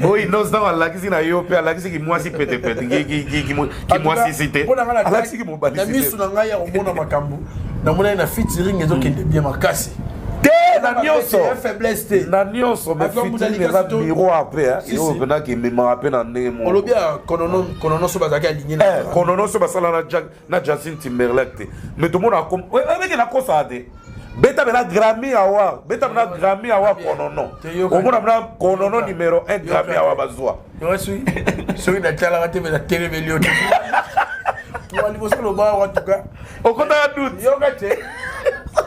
A: oui non ça la qui na yo pe la qui moi si pété qui moi si cité la qui mon bal
B: na misu na ngai ya omona makambo na mona na featuring ezokende bien makasi
A: na nyonso
B: faiblesse te
A: na nyonso mais featuring eza miroir pe yo pena ki memara pe na ndenge mo
B: olobia konono so bazaki aligné
A: na konono so basala na Justin Timberlake te mais tout monde a comme avec la cosa de beta bena Grammy Award konono omona bena konono numéro 1 Grammy Award bazwa
B: yo sui na tala te na télé million toi ali boso lo ba wa tuka
A: okota doute
B: yo kate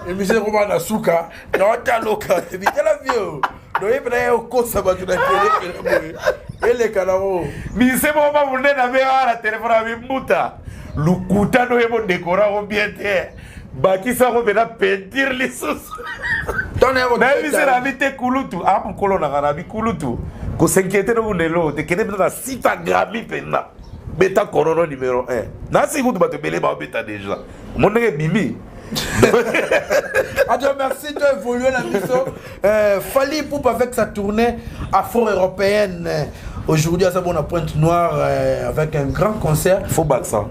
B: emission ko na suka na taloka bitala vio do yebna yo kosa ba tuna télé ele kanao
A: mi se mo ba munde na be ara téléphone abi muta lukuta no yebo décorer au bien te baki sa ko bena peinture les sous
B: tonne yo
A: na mi se na vite kulutu apu kolona kana bi kulutu ko s'inquiéter no ndelo te kene na sita Grammy pena beta konono numéro 1 na si kutu bato belé ba beta déjà mon ndenge bimi
B: Adieu, merci d'évoluer la mission. Fally Ipupa avec sa tournée afro-européenne. Aujourd'hui, à Sabon à Pointe-Noire avec un grand concert.
A: Faut battre ça.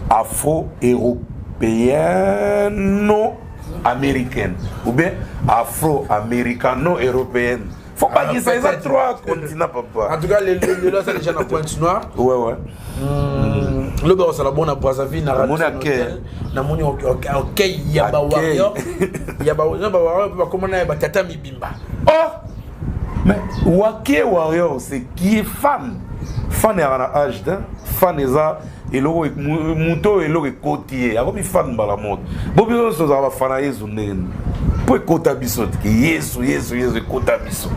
A: Afro-européenne-américaine. Ou bien afro-américano-européenne. Faut pas dire ça, ils ont 3 continents, papa.
B: En tout cas, les là, c'est déjà dans Pointe-Noire.
A: Ouais.
B: Le gars, c'est la bonne à Brazzaville, na moni ok yaba warrior comment on a tata mibimba.
A: Oh mais Wake Warrior c'est qui est fan à âge d'un fan eza eloko muto eloko kotier akomi fan bala mode bobi so za ba fana yezu nene po kota biso ki yesu kota biso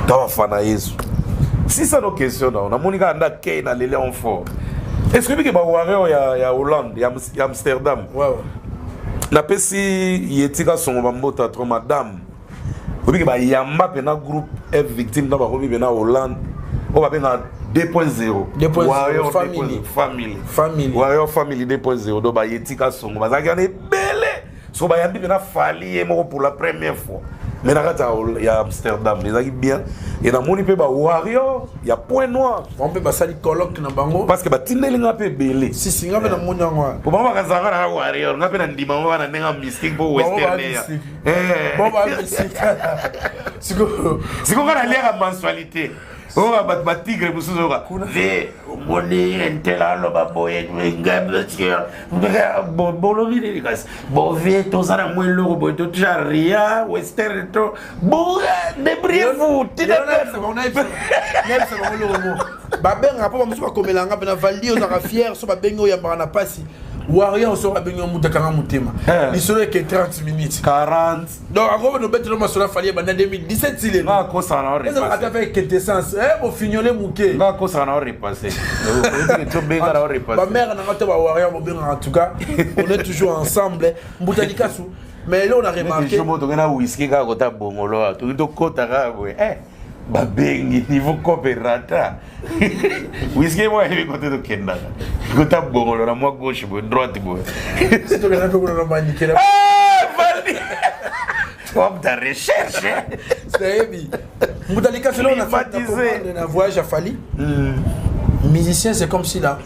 A: ta fana yesu si ça no question na monika anda kay na lele en fort. Est-ce que vous avez ya Hollande, ya Amsterdam?
B: Ouais.
A: Na pesi yetika son bambota trop madame. Vous avez yamba pena groupe F victime dans ba na Hollande. On va benga 2.0.
B: Warrior
A: family. Warrior family 2.0 do ba yetika son bazaki ane belé. So ba yambi pena Fally mo pour la première fois. Mais il y a Amsterdam, les amis bien. Et dans mon pays, il y a Warrior, il y a Point Noir.
B: On peut passer les colloques dans Bango.
A: Parce que il y a des belé.
B: Si, il y a des gens.
A: Pour moi, il y a des Warrior, il y a des dimanches, il y a des mystiques pour Western.
B: Bon, mystique.
A: C'est qu'on a l'air à mensualité. Oh, ma tigre, vous savez, money and tell all about boy and bon, viens, tous à moins lourd, tout rien, Western, bon, débrouillez-vous,
B: Warrior sera bien mutakanga mutema. Ni solo que 30 minutes.
A: 40.
B: Donc encore nous bettre ma solo Fally banda 2017 il est.
A: Na ko ça na repasser.
B: Ça a fait quintessence. Bon fignolé mouké.
A: Na ko ça na repasser. To benga na repasser.
B: Ba mère na ngata ba Warrior mo benga en tout cas. On est toujours ensemble. Mbutalika sou. Mais là on a remarqué.
A: Je me donne whisky ka kota bongolo. To kota ka we. Babengi niveau coopérata. Whisky moi il côté de Kenda. Kota bongolo na moi gauche bo droite bo.
B: C'est toi qui as fait le maniquer là.
A: Fally. Toi ta recherche.
B: C'est bien. Mbutalika c'est là on a fait un voyage à Fally. Musicien, c'est comme si la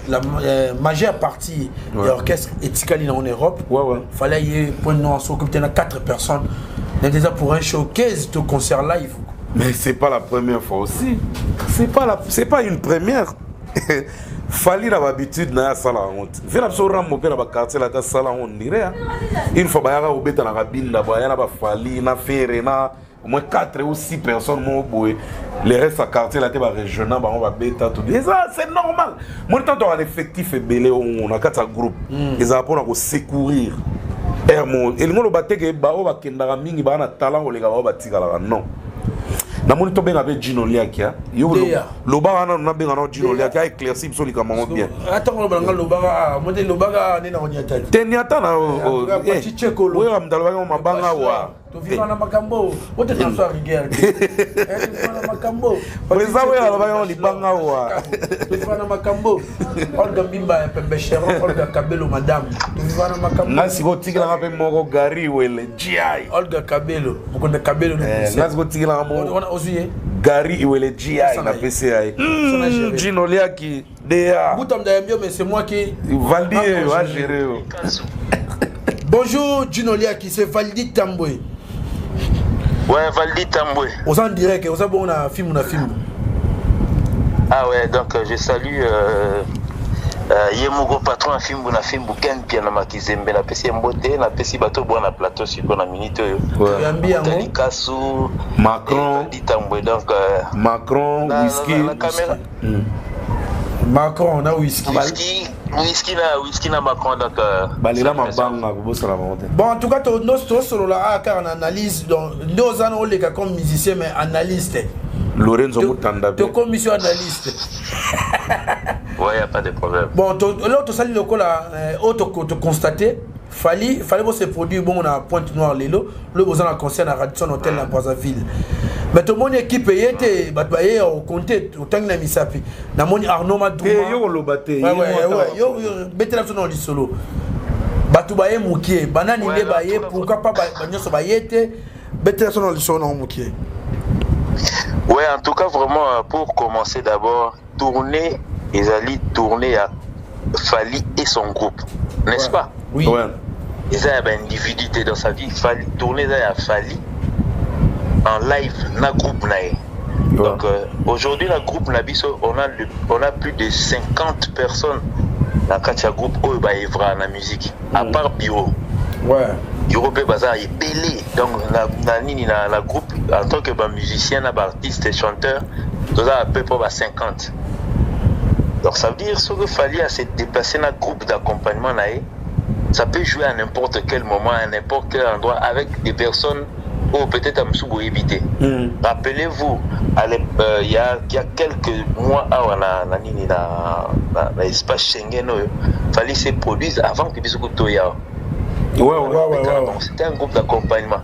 B: majeure partie de l'orchestre est en Europe. Fallait y ait Point Noir, s'occuper de 4 personnes. On est déjà pour un showcase de concert live.
A: Mais c'est pas la première fois aussi. C'est pas une première. Fally n'a l'habitude na sala honte. Vena so rambo pe na ba quartier la ta sala honte dirait. Une fois ba ya ko beta na kabinda ba ya na ba Fally na fere na au moins 4 ou 6 personnes mon boy. Les restes à quartier là te ba régional ba on va beta tout. Et ça c'est normal. Moi tant on a effectif belé on a 4 groupes. Ils ont pour secourir. Hermon et le batte que ba o ba kendara mingi ba na talent o le ga ba tikala non. Na moni to benga be Gino Liakia yo loba na benga no Gino Liakia éclairci biso li kama bien
B: attends on benga loba modèle loba ni na onyata
A: teniata na o we am dalwa mo mabanga wa
B: Tu vivras dans Macambo. Où tu t'en sois rigueur. Tu vivras dans Macambo.
A: Mais ça, oui, alors, on y banga.
B: Tu vivras dans Macambo. Olga Bimba, Pembechero, Olga Kabelo, madame. Tu vivras dans Macambo.
A: Nasi go tigla ngape moko gari wele GI.
B: Olga Kabelo. Mukonde Kabelo.
A: Nasi go tigla ngamo.
B: On a aussi.
A: Gari wele GI na PCI. Gino Liaki. Dea.
B: Boutam d'Ayambio, mais c'est moi qui.
A: Valdi va gérer.
B: Bonjour Gino Liaki, c'est Valdi Tamboué.
C: Ouais, Valdi Tamboué.
B: On s'en dirait que on a bon un film.
C: Ah ouais, donc je salue Yemugo patron film Ken Piana Makizembe na pesi mbote na pesi bato bon na plateau sur na minute yo.
B: Ouais.
C: Kasu
A: Macron
C: Valdi Tamboué donc
A: Macron whisky.
C: La caméra.
B: Macron on a whisky
C: na Macron donc
A: Balela mabanga kobosala monte.
B: Bon en tout cas nos solo là car on analyse donc nos ans les gars comme musicien mais analyste.
A: Lorenzo Mutanda.
B: Tu comme monsieur analyste.
C: Ouais, y a pas de problème.
B: Bon l'autre salut le là autre que constater fallait se produire bon on a Pointe Noire Lelo le besoin à concert à Radisson Hotel à Brazzaville. Mais tout mon équipe était batbaye au compter autant na misapi na moni Arnaud Madouma
A: yo lobate
B: yo betela son li solo batu baye mukie banani le baye pourquoi pas banyoso bayete betela son li solo mukie.
C: Ouais, en tout cas vraiment pour commencer d'abord tourner à Fally et son groupe, n'est-ce pas?
B: Oui.
A: Ouais.
C: Ils ont une individualité dans sa vie, Fally tourner à Fally en live na groupe nae. Donc aujourd'hui la groupe Nabiso on a plus de 50 personnes dans le groupe où bah evra na musique à part Bio.
B: Ouais.
C: Europé bazar est belé donc la groupe en tant que musicien artiste et chanteur tout ça à peu près 50. Donc ça veut dire ce que Fally à se déplacer dans le groupe d'accompagnement nae, ça peut jouer à n'importe quel moment à n'importe quel endroit avec des personnes ou peut-être à Msoubo éviter. Rappelez-vous, il y a quelques mois, dans l'espace Schengen, Fally se produise avant que Bisoukou Toya.
B: Ouais.
C: C'était un groupe d'accompagnement.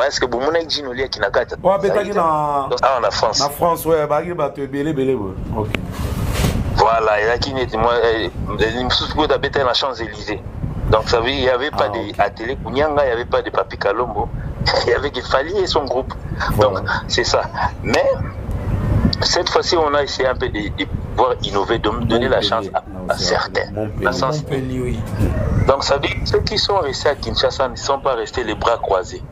C: Est-ce que vous avez dit que qui n'a pas été en France?
A: En France, ouais, belé. Ok.
C: Voilà, il y a qui n'est moi, dans la Champs-Élysées. Donc ça veut dire qu'il n'y avait pas de télé Kounyanga, il n'y avait pas de Papi Kalombo, il y avait que Fally et son groupe. Donc c'est ça. Mais cette fois-ci, on a essayé un peu de pouvoir innover, de donner la chance à certains. Donc ça veut dire que ceux qui sont restés à Kinshasa ne sont pas restés les bras croisés.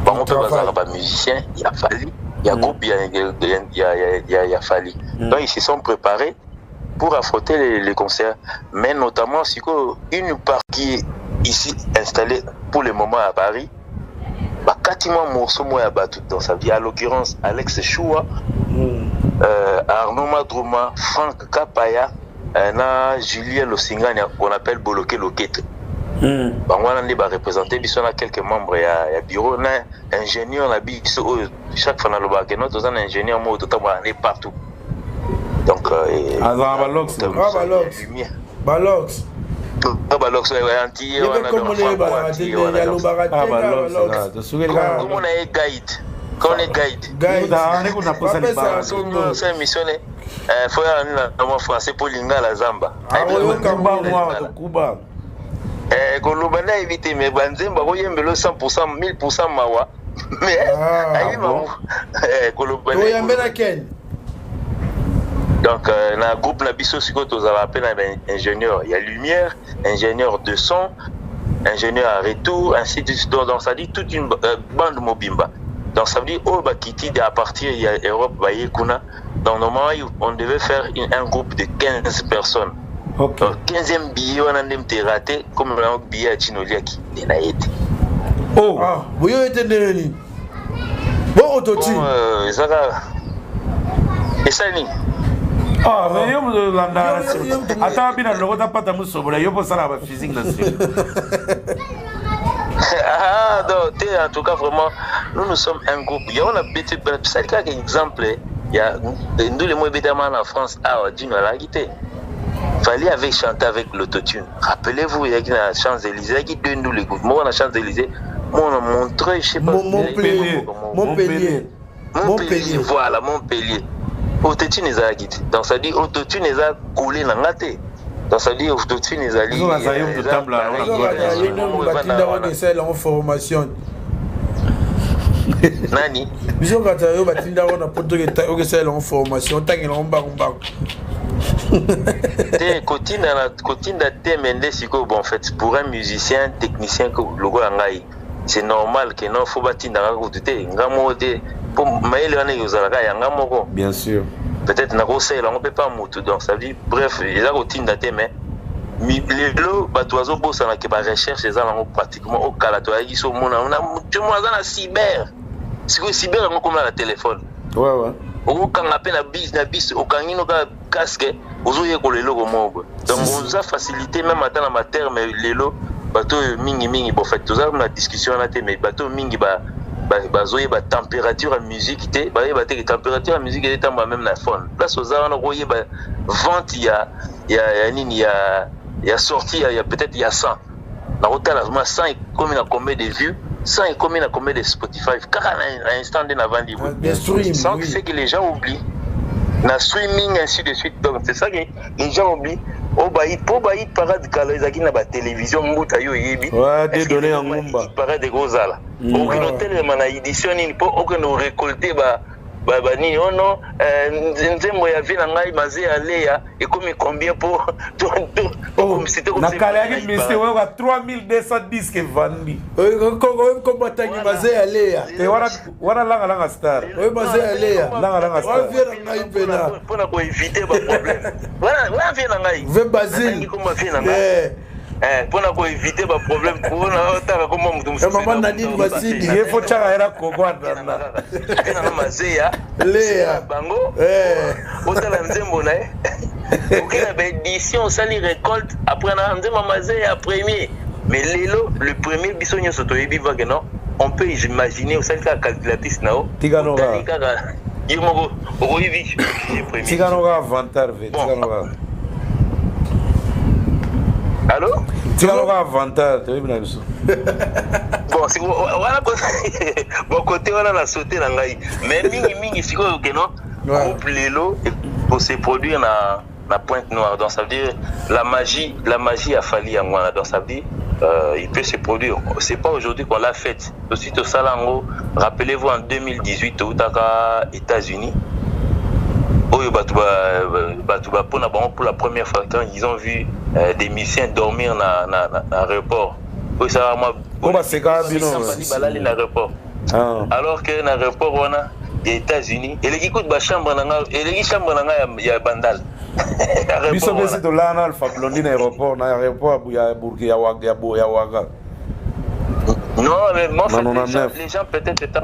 C: Bon, on peut pas musicien, il y a Fally, il y a groupe, il y a Fally. Donc ils se sont préparés pour affronter les concerts, mais notamment si une partie est ici installée pour le moment à Paris, 4 mois morceaux moi à battu dans sa vie, à l'occurrence Alex Choua, Arnaud Madouma, Franck Kapaya, Julien Losingani qu'on appelle Boloké Lokete. On a représenté quelques membres à bureau, ingénieur chaque fois dans un ingénieur partout. Donc
B: Balox
C: français pour linga la zamba kolobana éviter mais banzemba koyembelo 100% 1000% mawa mais kolobana
B: ken.
C: Donc, dans le groupe Nabiso, ce que tu as appelé ingénieur, il y a lumière, ingénieur de son, ingénieur à retour, ainsi de suite. Donc, ça dit toute une bande mobimba. Donc, ça veut dire, à partir de l'Europe, donc, normalement, on devait faire un groupe de 15 personnes.
A: Okay.
C: Donc, 15e billet, on a été raté, comme le billet à Chinoliaki. Il a été.
B: Oh, vous avez été déni. Bon, autoti.
C: Et ça, ni.
A: Ah, mais yo landa attends bien le rota pas tamu sobra yo pour ça la physique nationale.
C: Ah donc en tout cas vraiment nous sommes un groupe. Il y a on a bêté ça un exemple il y a nous les mots bêtement en France à Dino la guité. Fali avait chanté avec l'autotune. Rappelez-vous, il y a qui na Champs-Élysées, il y a qui donne nous les coups. Moi, on a Champs-Élysées, moi, on a montré, je sais pas.
B: Montpellier.
C: Voilà, Montpellier. Autotune, ils ont quitté. Donc, ça dit, autotune, ils ont coulé dans la tête. Donc, ça dit, autotune, ils ont dit.
A: Ils ont de table là.
B: C'est en formation.
C: Nani?
B: Bisous quand tu batinda on a poto que c'est en formation tant qu'il en bas.
C: Te cotine da te mende siko bon en fait pour un musicien technicien que logo ngai c'est normal que non faut batinda ko te ngamo te pour maile wana yozalaka ya ngamo.
A: Bien sûr.
C: Peut-être na ko sela on peut pas mutu donc ça dit bref il a routine te mais lelo batoizo bossa na ke ba recherche eza lango pratiquement au kala to yi so mona on a mutu mo za na cyber siko cyber ngo comme la téléphone.
A: Ouais.
C: okanga pe na bis okangi no ka casque ozoye ko lelo ko moko donc on a facilité même ata na mater mais lelo bato mingi bon fait toza na discussion na te mais bato mingi bazoye ba température à musique te ba te température à musique est tamba même na phone place oza na koye ba vente ya nini ya sortie ya peut-être il y a 100 na hôtel à 100 comme na combien de vues 100 et combien à combien de Spotify car à instant de avant libre sans que c'est que les gens oublient na streaming ainsi de suite donc c'est ça que les gens oublient au baït parade kalezaki na ba télévision mbuta yo yebi
A: ouais des données en ngumba
C: parade de gozala au hôtel na édition ni po okeno récolter ba ni ono nzembo ya vina ngai maze alea et comme combien pour comme c'était comme
A: na kala yaki monsieur wa 3200 disques vendus
B: comme batangi maze alea
A: et wana langa star
B: oui maze alea
A: langa star
B: wa vina ngai pena
C: pour ko éviter ba problème voilà vina ngai
B: ve bazil
C: comme vina ngai pour ko éviter ba problème pour na otaka comme mutu
B: maman Nadine Basidi
A: il faut chaka era kokwana
C: na mazea
B: Léa
C: bango otala nzembo na okina ba édition sali récolte après na nzembo mazea premier mais lelo le premier biso nyoso to yebi vague non on peut imaginer au sali ka calculatrice nao
A: tiganoga
C: yimoko oyivi premier
A: tiganoga avantage tiganoga
C: allô
A: tiganoga avantage to yebi na biso
C: bon si voilà bon côté on a sauté na ngai mais mingi siko que non groupe lelo pour se produire na Pointe Noire donc ça veut dire la magie a fallu à moi donc ça veut dire il peut se produire c'est pas aujourd'hui qu'on l'a fait aussi tout ça là rappelez-vous en 2018 au États-Unis oyo batuba pour la première fois quand ils ont vu des musiciens dormir na aéroport oui ça moi l'aéroport alors que l'aéroport on a des États-Unis et les qui coûte ba chambre nanga et les chambre nanga ya bandal
A: biso besi to lana alpha blondine aéroport na aéroport ya Burki ya Waga
C: non mais moi les gens peut-être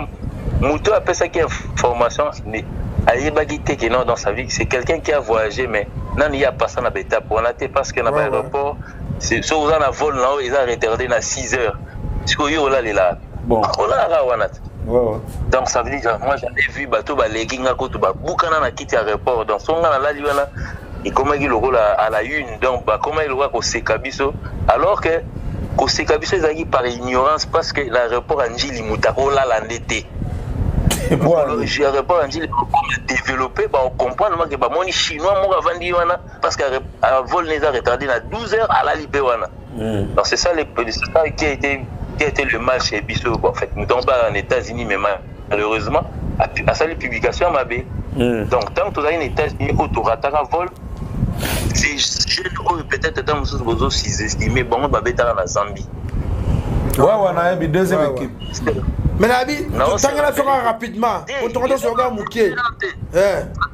C: Mouto appelle ça qui information mais ayebaki te que non dans sa vie c'est quelqu'un qui a voyagé mais non il y a pas ça na étape on a été parce que na aéroport c'est sur on a vol là ils ont retardé na 6 heures parce que yo là les là bon on a ra wana donc ça veut dire moi j'avais vu bateau ba leginga ko to ba bukana na kiti aéroport donc songa na la liwana et comment il roule à la une donc bah comment il voit ko sekabiso alors que ko sekabiso ils par ignorance parce que l'aéroport Anjili Mutako là l'endetté alors l'aéroport Anjili développé bah on comprend que bah moni chinois mo vandi wana parce que vol les a retardé à 12 heures à la libé wana donc c'est ça qui a été le mal chez Bisso en fait nous tombons pas en États-Unis mais malheureusement à ça les publications m'a donc tant que tu as une États-Unis où tu rates un vol c'est peut-être dans nous sommes sous-estimés bon bah bêta en Zambie
A: on a une deuxième équipe
B: mais Nabi tant la fera rapidement on te retourne sur Moukié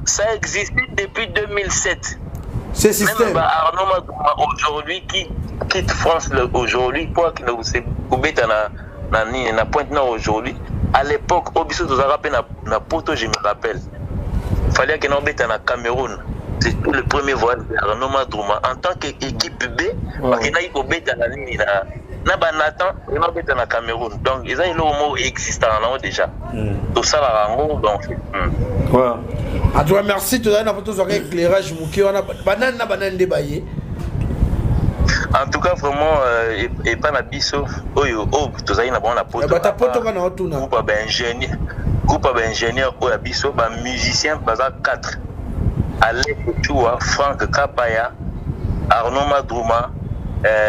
C: ça existait depuis 2007
B: ce système
C: Arnaud aujourd'hui qui quitte France aujourd'hui pour qu'il nous bêta na Pointe Nord aujourd'hui à l'époque au biso nous a rappelé na Poto je me rappelle fallait que nous bêta na Cameroun c'est tout le premier voyage Arnaud Madrouma en tant qu'équipe B parce qu'il a eu bêta na ligne na Nathan et na beta na Cameroun. Donc ils ont le mot existant déjà. Tout ça la rango donc.
A: Ouais.
B: En tout cas, merci, tu as un éclairage.
C: En tout cas, vraiment, et pas na biso, tu as une bonne poto. Groupe d'ingénieurs, biso, musiciens, 4. Alain Kouchoua, Franck Kapaya, Arnaud Madrouma,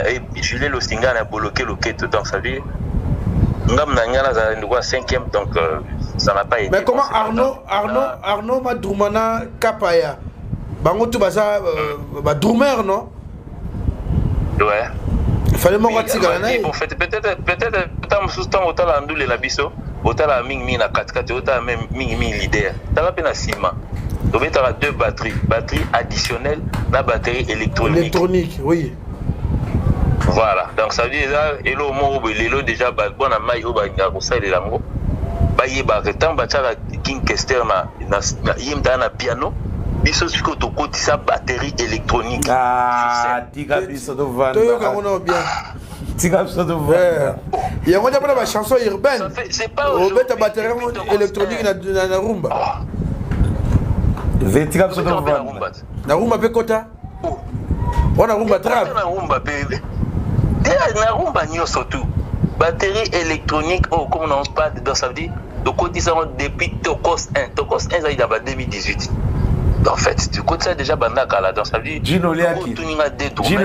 C: et Julien Lostinga n'a bloqué le quai. Donc ça veut dire, Ngam Nangana, ça nous voit 5e, donc ça n'a pas été.
B: Mais comment Arnaud Madroumana Kapaya Bango tout baza drummer, non?
C: Ouais.
B: Il fallait m'en retirer.
C: En fait, peut-être, tant autant la ndoule et la biso, autant la ming na 4x4, autant même ming leader. T'as la peine à ciment. Donc, tu as 2 batteries. Batterie additionnelle, la batterie électronique.
B: Électronique, oui.
C: Voilà. Donc, ça veut dire, et là, au déjà, bon, à maille, au bain, ça, il est l'amour. Bah, il y a tant bâtard King Kester, na piano. Biso ce que tu côté sa batterie électronique.
A: Ah, tika biso de vendre. Tika biso de vendre.
B: Il y a moi d'abord la chanson urbaine.
C: C'est pas
B: au bête batterie électronique na rumba.
A: Tika biso de vendre.
B: Na rumba pe kota. On a rumba trap.
C: Na rumba bébé. Na rumba nyo surtout. Batterie électronique comme on parle dans ça veut dire donc côté ça depuis Tokos 1. Tokos 1 ça il a 2018. En fait, du coup, ça déjà bandaka là, donc ça veut dire.
A: Gino Liaki.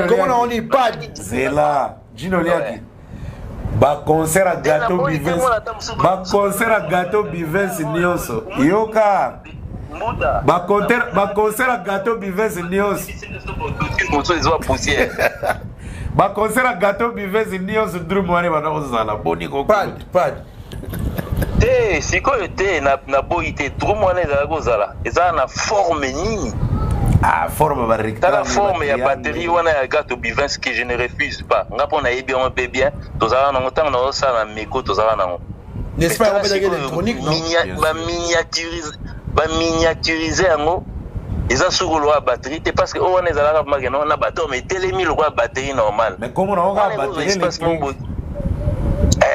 B: Comment on dit pas?
A: C'est là. Gino Liaki. Ba concert à gâteau Bivens. Ba concert à gâteau Bivens Nioso. Yoka. Ba concert à gâteau Bivens Nioso. Ba concert à gâteau Bivens Nioso. Drumone ba na zala. Boni ko.
B: Pad.
C: Si quoi était na boité trop moins les ça na forme ni
A: forme
C: rectangle la forme ya batterie on a gâteau Bivens que je ne refuse pas ngapo na yebi on peut bien to ça na ngota na ça na meko to ça na
B: n'est-ce pas on peut dire électronique non
C: miniaturiser ngo ils sur le batterie parce que on est à la marque non na bateau mais télémi le batterie normal
A: mais comment on a batterie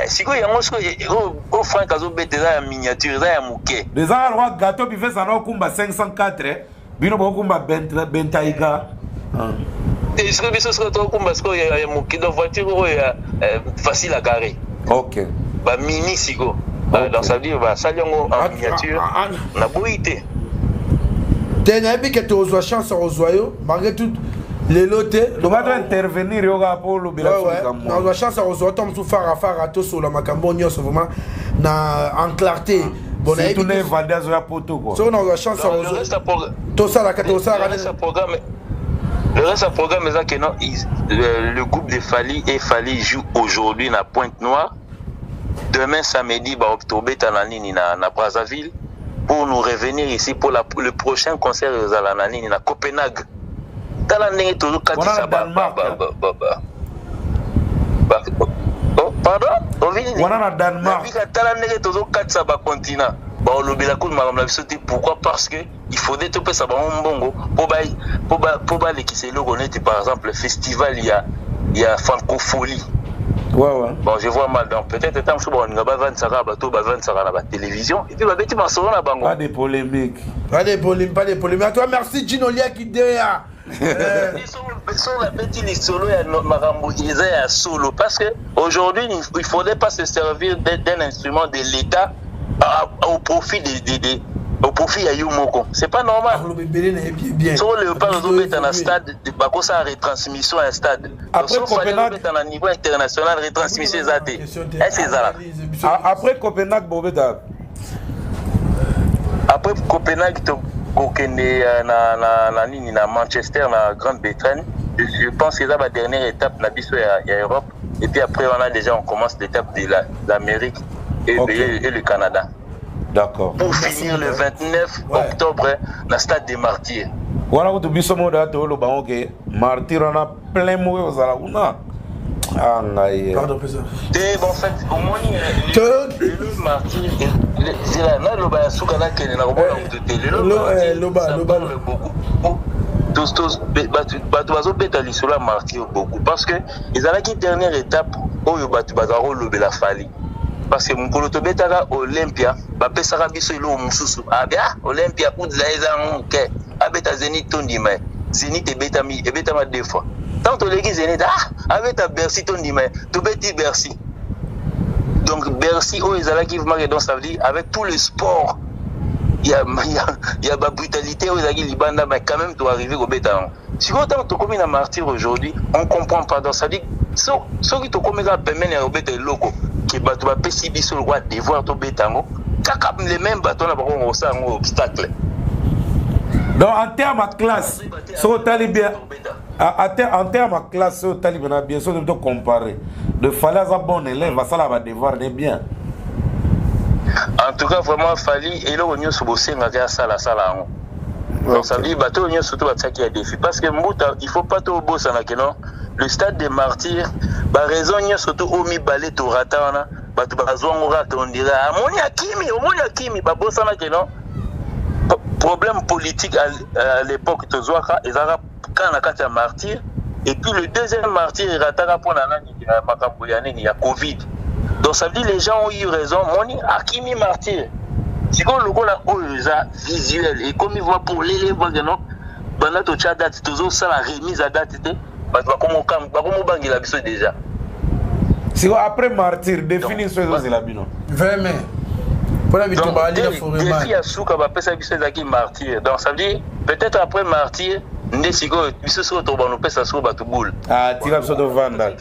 C: si quoi il y a moi au franc azo bête là miniature ça ya muke
A: des alors gâteau Bivens na kumba 504 bino ba kumba bentaiga
C: est-ce que biso to kumba ce qu'il y a muke dans voiture facile à garer.
A: OK
C: ba mini sigo donc ça veut dire ba saliongo en miniature na boité
B: tena bi que tu as chance au zoyo malgré tout les lotés
A: on va intervenir yoga pour le bila
B: on a chance à rejoindre tom sous fara tout sur la macambo nyos vraiment na en clarté
A: bon et tout ne vendre à poto quoi
B: so on a chance à rejoindre tout ça la tout ça
C: le reste programme est que non le groupe de Fali et Fali joue aujourd'hui na Pointe-Noire demain samedi ba octobre tanani na Brazzaville pour nous revenir ici pour le prochain concert à la nani na Copenhague. Pardon?
A: On a Danemark.
C: Pourquoi? Parce que il faut détopper ça bongo pour par exemple le festival il y a Francophonie.
A: Ouais.
C: Bon, je vois mal donc peut-être tant que on va vendre ça à la télévision et puis bêti Barcelone à Bango.
A: Pas de polémique.
B: Pas de polémique. À toi merci Gino Liaki derrière.
C: Sur la petite solo il y a solo parce que aujourd'hui il faudrait pas se servir d'un instrument de l'État au profit au profit à Yumoko. C'est pas normal. Sur le pas dans un stade, ça a retransmission à un stade.
A: Après Copenhague,
C: dans un niveau international, retransmission c'est ça.
A: Après Copenhague, Bobeda.
C: Après Copenhague, na Manchester, na Grande-Bretagne. Je pense que c'est la dernière étape na biso ya Europe. Et puis après on commence l'étape de l'Amérique et le Canada.
A: D'accord.
C: Pour finir le 29 octobre dans le stade des Martyrs.
A: Voilà où tu bis au monde à tout le banc que Martyrs on a plein mauvais aux alaouna.
B: Pardon, président.
C: En fait, au moins le Martyr, c'est là le bas soukana qui est là beaucoup. Tous batu bêta sur la Martyr beaucoup parce que ils ont la dernière étape oyo batu bazaro lobela fali parce que mukolo to betaka Olympia ba pesaka biso ilo mususu abia Olympia kudza eza nke abeta Zénith tondima Zénith ebetama deux fois tant to leki Zénith abeta Bercy tondima to beti Bercy donc Bercy oyo ezala qui marque donc ça veut dire avec tout le sport il y a la brutalité aux aguilles libanda mais quand même tu arriver au béton si autant tu commis un martyr aujourd'hui on comprend pas donc ça dit ce qui te commis à permettre au béton loco qui va tu vas pécibi sur le roi de voir ton béton kaka les mêmes bâtons là on au sang obstacle
A: donc en termes de classe so tali bien en termes de classe so tali bien sûr de comparer de fallait à bon élève ça là va devoir de bien.
C: En tout cas, vraiment, Fali, et là, on y bosser à sala. Donc, ça veut dire, bateau, on y a surtout à qui a défi. Parce que, il faut pas tout bosser non. Le stade des martyrs, bah, raison, il y a surtout au mi balé, tout ratana, bah, tu vas voir, on dirait, à Kimi, bah, bosser non. Problème politique à l'époque, tu vois, ils ont quand on a martyr. Et puis, le deuxième martyr, il ratara pour il y a Covid. Donc ça veut dire les gens ont eu raison. Moni Akimi martyr. Si on le là visuel et comme il voit pour l'élève non. Pendant tout chat date toujours ça la remise à date parce que comme bangi la biso déjà.
A: Si après martyr définir ce que c'est la bino.
B: 20 mai. Pour la vidéo ba aller la forêt.
C: Défi à souka ba pesa biso zaki martyr. Donc ça veut dire peut-être après martyr ndesiko biso so to bano pesa so ba to boule.
A: Ah tira biso do vanda.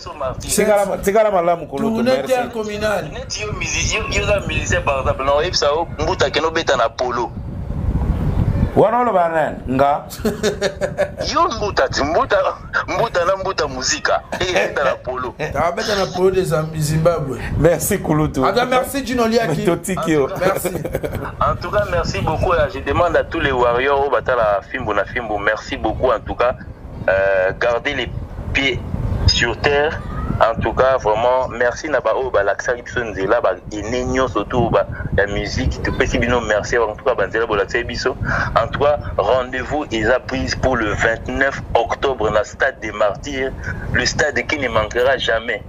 A: Tigala malamu kulutu merci.
B: Communal.
C: Net yo musicien par exemple non ipsa mbuta keno beta na polo.
A: Wana lo banan nga.
C: Yo mbuta na mbuta muzika. Et beta na polo.
B: Ta beta na polo des Zimbabwe.
A: Merci kulutu.
B: Aga merci Junoliaki.
C: Merci. En tout cas, merci beaucoup. Je demande à tous les warriors au batala Fimbo na Fimbo. Merci beaucoup en tout cas. Gardez les pieds sur terre. En tout cas, vraiment, merci Nabao, Balaksa Gibson Zela, Enenyo, surtout la musique, tu peux merci en tout cas, Banzela Bolaksa Biso. En tout cas, rendez-vous est prise pour le 29 octobre dans le stade des Martyrs, le stade qui ne manquera jamais.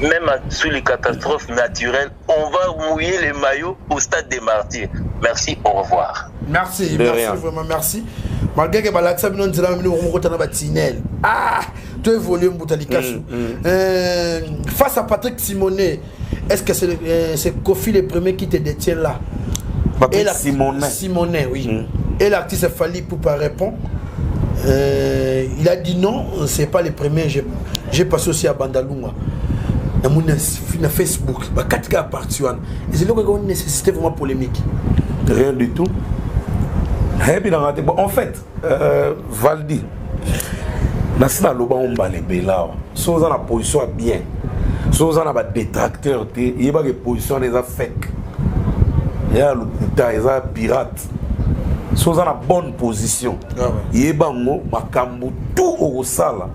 C: Même sous les catastrophes naturelles, on va mouiller les maillots au stade des Martyrs. Merci, au revoir.
B: Merci, vraiment, merci. Malgré que Balaksa Binon Zela, tu évolues face à Patrick Simonet, est-ce que c'est Kofi le premier qui te détient là?
A: Patrick
B: Simonet, oui. Et l'artiste Fali Poupa répond. Il a dit non, c'est pas le premier. J'ai passé aussi à Bandalunga. Dans Facebook, il y a 4 gars partis. C'est là qu'on nécessité vraiment polémique.
A: Rien du tout. En fait, Valdi. Nasina loba on balé bela. Si vous avez la position bien, si vous avez des détracteurs, il y a des positions des fake. Il y a le putain, il y a pirate. Si vous avez la bonne position, il y a makambu tout au sala.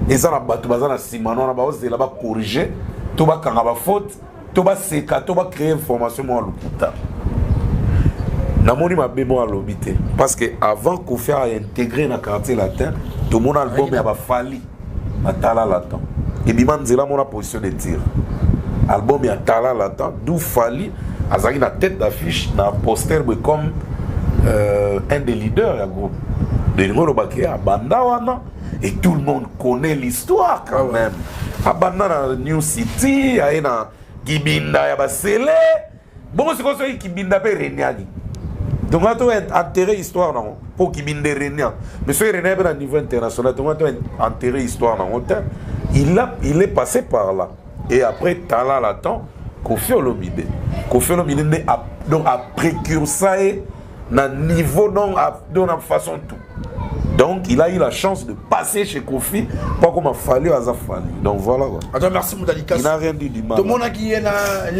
A: Et ça na batu bazana simano na baose la ba corriger, to ba kanga ba faute, to ba seka, to ba créer information mo le putain. Namoni ma bémo à l'obité parce que avant qu'on fait intégrer dans le quartier latin, tout mon album a fallu à Tala Latin. Et Biman Zela mon position de tir. Album a Tala Latin, d'où fallu à Zagi la tête d'affiche dans poster comme un des leaders du groupe. De Ngolo Baké à Bandawana et tout le monde connaît l'histoire quand même. À Bandana New City, à Kibinda ya Basele. Bon c'est comme ça Kibinda pe Renyagi. Donc, on a enterré l'histoire pour qu'il y ait des réunions. Mais ce René à niveau international, on a enterré l'histoire. Il est passé par là. Et après, Tala l'attend, Kofi Olomide. Kofi Olomide a précursé à niveau, de la façon tout. Donc, il a eu la chance de passer chez Kofi, pas comme il a fallu à Zafali. Donc, voilà.
B: Attends, merci Moudalika.
A: Il n'a rien dit du mal.
B: Tout le monde qui est là,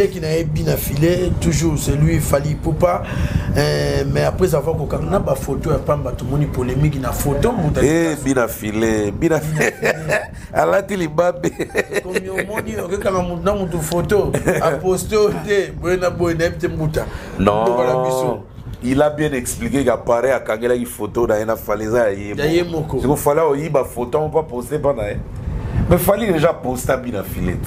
B: qui n'a bien affilé, toujours c'est lui, Fali Poupa. Mais après avoir qu'on a une photo, tout le monde est polémique, il y a une photo.
A: Eh, bien affilé, bien affilé. Allah te libabé.
B: Comme on dit, on a une photo, à poster,
A: non. Il a bien expliqué qu'il apparaît à Kangela une photo dans une falaise. Il fallait une photo, on va poster pendant. Mais il fallait déjà poster bien affilé.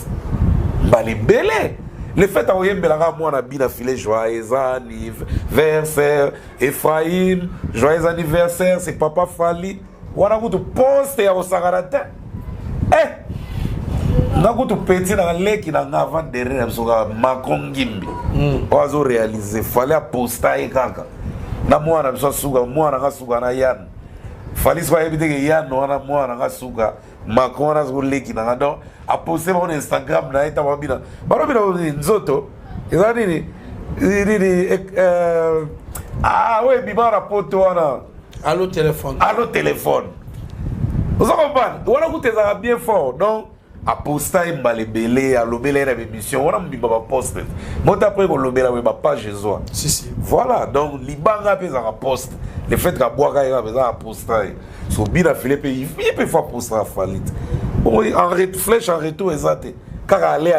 A: mbala ebele le fait akoyembelaka mwana bina file joyeux anniversaire Ephraim, joyeux anniversaire c'est papa Fali wana kutu poste ya kosakana te nga kutu peti na leki na nga avant derrière na bisoka Macron Ngimbi oazo réaliser fallait aposta ye kaka na mwana biso suka mwana nga suka na yan fali swa yebi teke yan wana mwana nga suka Macron na zo leki na nga donc aposte ba Instagram na eta babina barobina nzoto eza nini ouais bibara poto wana
B: allo téléphone
A: vous comprenez voilà que tu es bien fort donc aposta mbale belé alobela na émission wana mbimba ba poste mota après ko lobela we ba page zo
B: si
A: voilà donc libanga peza ka poste le fait ka boaka ya peza aposta so bina Philippe il peut faire poster falit bon en flèche en retour exact kaka aller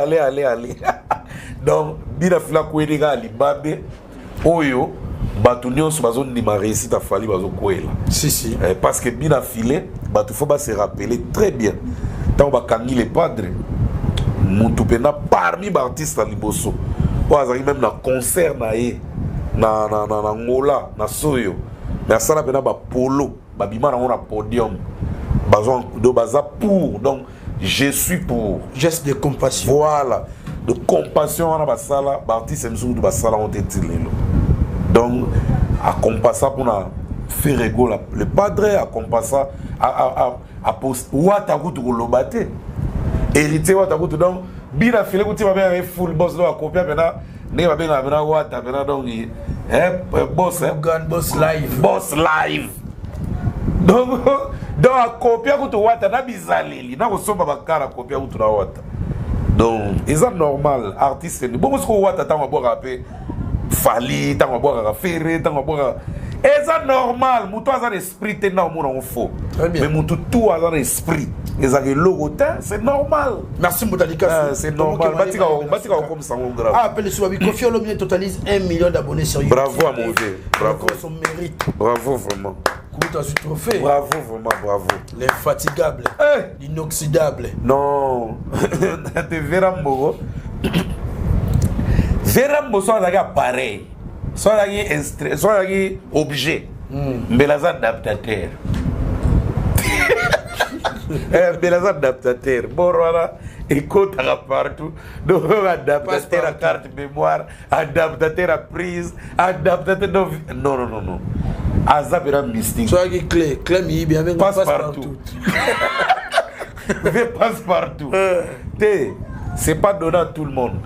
A: donc bina Philippe ko edega libabe oyo batu nyonso bazo ndima réussite afali bazo koela
B: si
A: parce que bina filé batu faut se rappeler très bien tant bakangi les padres mutu pena parmi ba artistes à liboso o azali même na concert na ye na ngola na soyo mais ça na pena ba polo ba bima na on podium bazon do baza pour donc je suis pour
B: geste de compassion
A: voilà de compassion na basala ba artiste msuku basala on tetilelo donc à compasser pour faire rigoler le padre à compasser à post wata kutu kolobate héritier wata kutu donc bina file kuti ba bien full boss do a copier pena ne ba bien na wata pena donc boss live donc a copier kutu wata na bizaleli na kosomba bakara copier kutu na wata donc c'est normal artiste ni bon ko wata ta mabwa rapé Fali, tant boire ferré, tant boire. Et ça normal, mon toi a esprit t'es dans mon faux. Mais mon tout a un esprit. Les avez logotin, c'est normal.
B: Merci Moutadika.
A: C'est normal. Batika comme ça on grave.
B: Ah, appelez sur Kofi Olomide totalise 1 million d'abonnés sur YouTube.
A: Bravo à mon vieux. Bravo.
B: Son mérite.
A: Bravo vraiment.
B: Comment tu trophée?
A: Bravo vraiment, bravo.
B: L'infatigable, l'inoxydable.
A: Non. Te verras moro. Véram soit pareil, soit objet, mais les adaptateurs. Mais les adaptateurs, bon voilà, écoute partout, donc adaptateur à carte mémoire, adaptateur à prise, adaptateur non. Azabera mystique.
B: Soit clé mi bien
A: passe partout. Passe partout. C'est pas donné à tout le monde.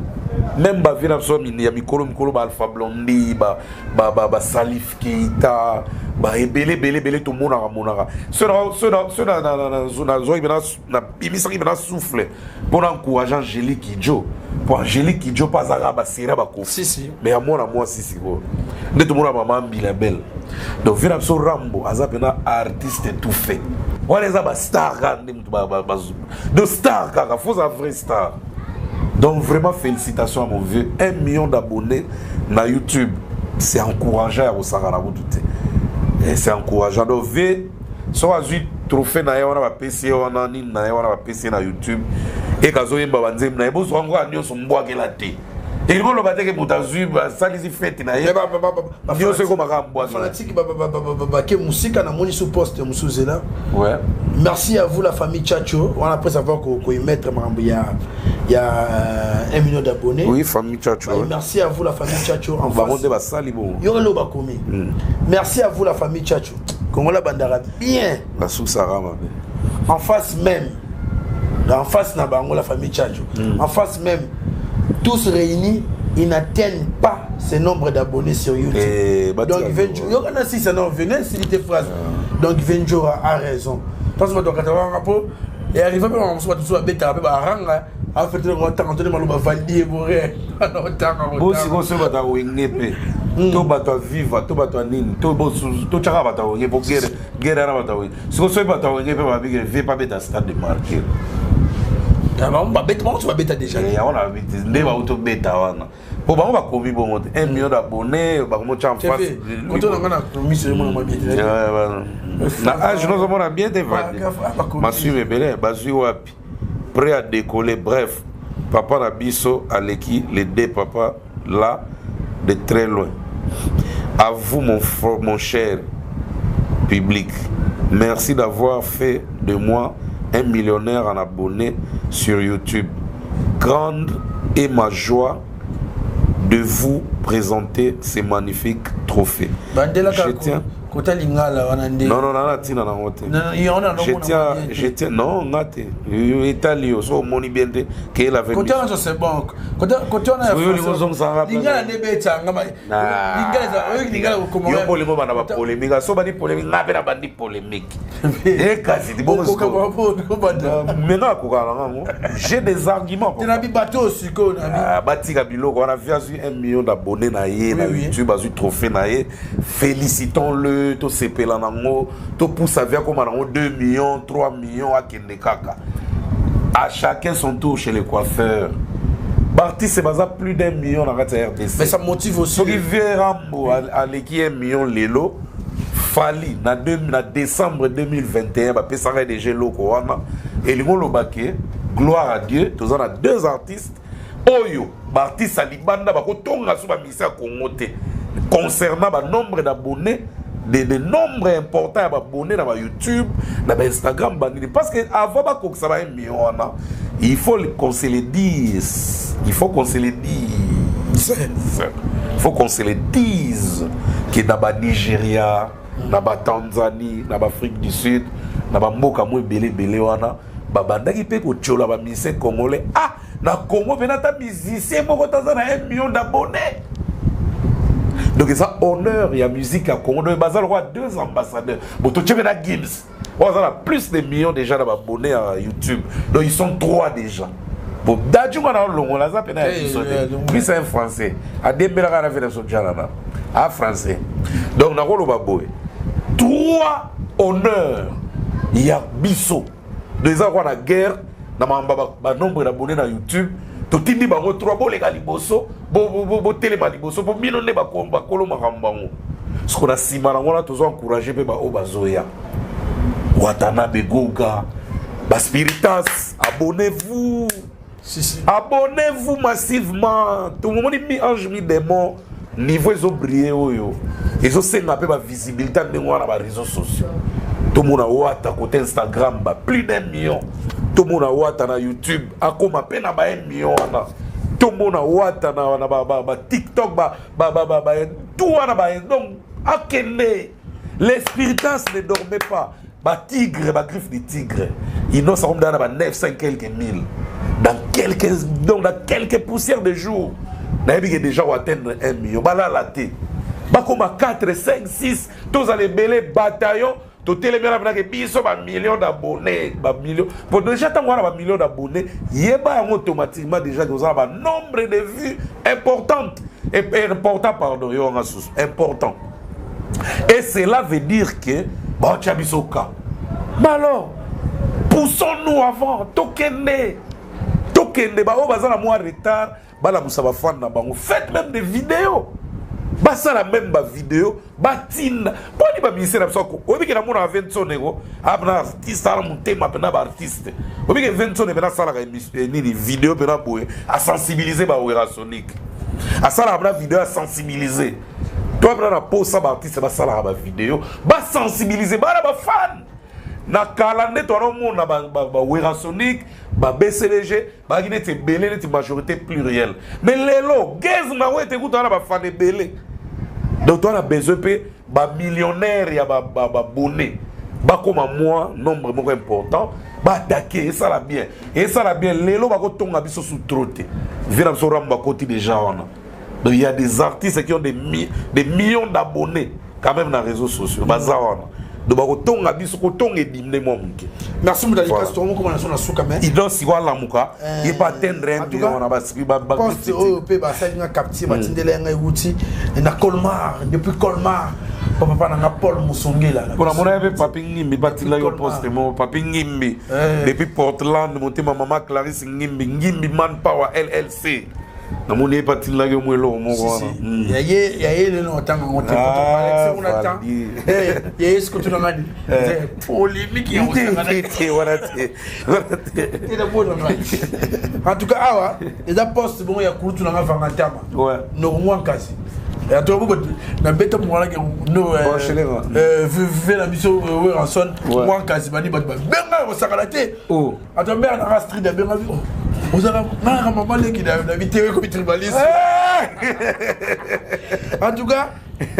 A: Même ba vina so mini ya mikolo ba Alpha Blondy ba Salif Keita ba ebele to monaka ceux na zo ibena na bimisa ibena souffle pour encourager Angélique Kidjo pour Angélique Kidjo pas ara ba sera ba ko
B: si
A: mais à moi si go nde to mona maman Mbila belle donc vina so Rambo azapena artiste tout fait wala za ba star ga ndimtu ba de star ka faut un vrai star. Donc vraiment félicitations à mon vieux. 1 million d'abonnés na YouTube. C'est encourageant au Sahara. C'est encourageant. Donc vieux, si on a eu trophée na on a PC on a PC na YouTube et kazo yemba banzem na ebo so ngo anyo so mbwa kelate. Et bon le bateke mutazu ça les fête na ye. Ndio se ko makambwa.
B: Fanatique ke musika na moni sous poste musuzela.
A: Ouais.
B: Merci à vous la famille Tchatcho. On a presque savoir qu'on y mettre il y a 1 million d'abonnés.
A: Oui, famille Tchatcho.
B: Ouais. Merci à vous la famille Tchatcho en face. Merci à vous la famille Tchatcho. Kongola bandara bien.
A: La sous-Sahara
B: en face même. En face na bango la famille Tchatcho. En face même. Tous réunis, ils n'atteignent pas ce nombre d'abonnés sur YouTube. Donc Venjora, il y a 6 ans, venez s'il te phrase. Donc Venjora a raison. Parce que quand on rapport et arrive à on soit tout à bêta à ranga a fait le temps de malou valider boré.
A: Bo si go se bata wingepe. To bata viva, to bata nini, to bo to chaka bata winge pour guerre na bata winge. Si go se bata wingepe ba big ve pas beta stade de marquer.
B: On va bêta déjà.
A: On a bêta, ne va auto bêta wana. Bon bah on va commis bon 1 million d'abonnés, bah comment tu en face.
B: Quand on a commis sur mon bêta.
A: Na je nous on a bien dévalué. Ma suivre belé, bazu wapi. Prêt à décoller bref. papa Nabiso Aleki, les deux papas là, de très loin. À vous, mon cher public, merci d'avoir fait de moi un millionnaire en abonnés sur YouTube. Grande est ma joie de vous présenter ces magnifiques trophées. Je tiens. Non, je tiens, non, Italie, so moni bien que la
B: côté c'est bon. Côté on a j'ai des arguments. On a vu 1 million d'abonnés na YouTube, a trophée na félicitons-le. To sepela nango to pousse avec comme 2 millions 3 millions à Kendekaka. À chacun son tour chez les coiffeurs. Barti c'est basa plus d'1 million dans la RDC. Mais ça motive aussi.
A: Qui verra à l'équipe 1 million lelo Fali na décembre 2021 ba pesara déjà loko wana et li ngolo baké gloire à Dieu tous on a 2 artistes oyo Barti Salibanda ba ko tonga su ba misa Congoté concernant ba nombre d'abonnés des nombres importants à abonnés dans YouTube, dans Instagram, parce que avant de ça va 1 million, il faut qu'on se le dise. Il faut qu'on se le dise. Il faut qu'on se le dise que dans le Nigeria, dans la Tanzanie, dans l'Afrique du Sud, dans le Mboka Belé Belé wana, babandaki pe ko tchola ba musicien congolais. Ah, na Congo benata musicien moko tazana 1 million d'abonnés. Donc ça honneur il y a musique à Congo. Donc bazal roi 2 ambassadeurs. Bon tu veux na Gibbs. On a plus de millions déjà d'abonnés à YouTube. Donc ils sont 3 déjà. Bon dadju on a longo la ça pena épisode. Puis c'est un français. A dembela ka na venir Djalana. Ah français. Donc na rolo baboy. 3 honneurs. Il y a biso. Deux ans on a guerre na ba nombre d'abonnés dans YouTube. Totindi bango 3 bo les liboso bo telema liboso bo minone ba kolo makambango ce qu'on a simana ngona tozo encourager pe ba o bazoya Watanabe Goga ba Spiritas abonnez-vous abonnez-vous massivement tout le monde mi ange mi démon niveau ils ont brillé oyo ils ont senga pe ba visibilité ndengwa na ba réseaux sociaux tout le monde a wata côté Instagram ba plus d'1 million. Tout le monde a wata na YouTube, a comme à peine à 1 million. Tout le monde a wata na TikTok, tout a donc à quel les spiritas ne dormaient pas. Tigre, griffe de tigre. Ils n'ont pas dans 900 quelques mille. Dans quelques poussières de jours, on a déjà atteindre 1 million. Là, la tête. Comme à 4, 5, 6, tous les belés bataillons. Tout le monde a des millions d'abonnés. Pour déjà avoir un million d'abonnés, il y a automatiquement déjà un nombre de vues importantes. Important. Et cela veut dire que mais alors, poussons-nous avant. Tokende, faites même des vidéos. Basa la même vidéo, batina. Pour les ministères d'absolu, au lieu que la monde a 20 nego, abna artiste, à monter ma pena artiste. Au lieu que 20 nego, bena sala ni vidéo bena boue, à sensibiliser ba ouera sonique. À sala abna vidéo à sensibiliser. Toi bena na pose ça ba artiste ba sala ba vidéo, ba sensibiliser ba ba fan. Na kalande to no monde ba ouera sonique. Ba BCDG, ba qui n'était belé, n'était majorité plurielle. Mais les lots, gaz na ouais, t'écoutes on a ba fan belé. Donc on a besoin de ba millionnaire ya ba bonnet. Ba comme moi, nombre moins important, ba attaquer et ça la bien. Et ça la bien, les lots ba ko tonga biso sous trotte. Vient so ramba côté déjà on a. Donc il y a des artistes qui ont des millions d'abonnés quand même dans les réseaux sociaux. Ba ça on a.
B: Merci Moudali Castro, comment on a souka mais
A: il doit s'y voir la mouka il pas atteindre un million on a basé
B: poste au pe ba ça nga capté batindele nga outil na Colmar depuis Colmar papa na Paul Musongela
A: pour mon avait papi ngimbi batila yo poste mon papi ngimbi depuis Portland monter ma maman Clarisse ngimbi man power LLC namoni epatilaki omwelo moko wana
B: yaye lelo otanga ngote on attend yaye ce que tu n'as dit polémique ya en tout cas awa les poste bon ya kutu na vanga tama no mwankasi ya to bo na beta mwala ke no vive la mission Ranson mwankasi bani ba benga ko sakalate atombe na street de benga vous avez un maman qui a vidéo comme tribaliste. En tout cas,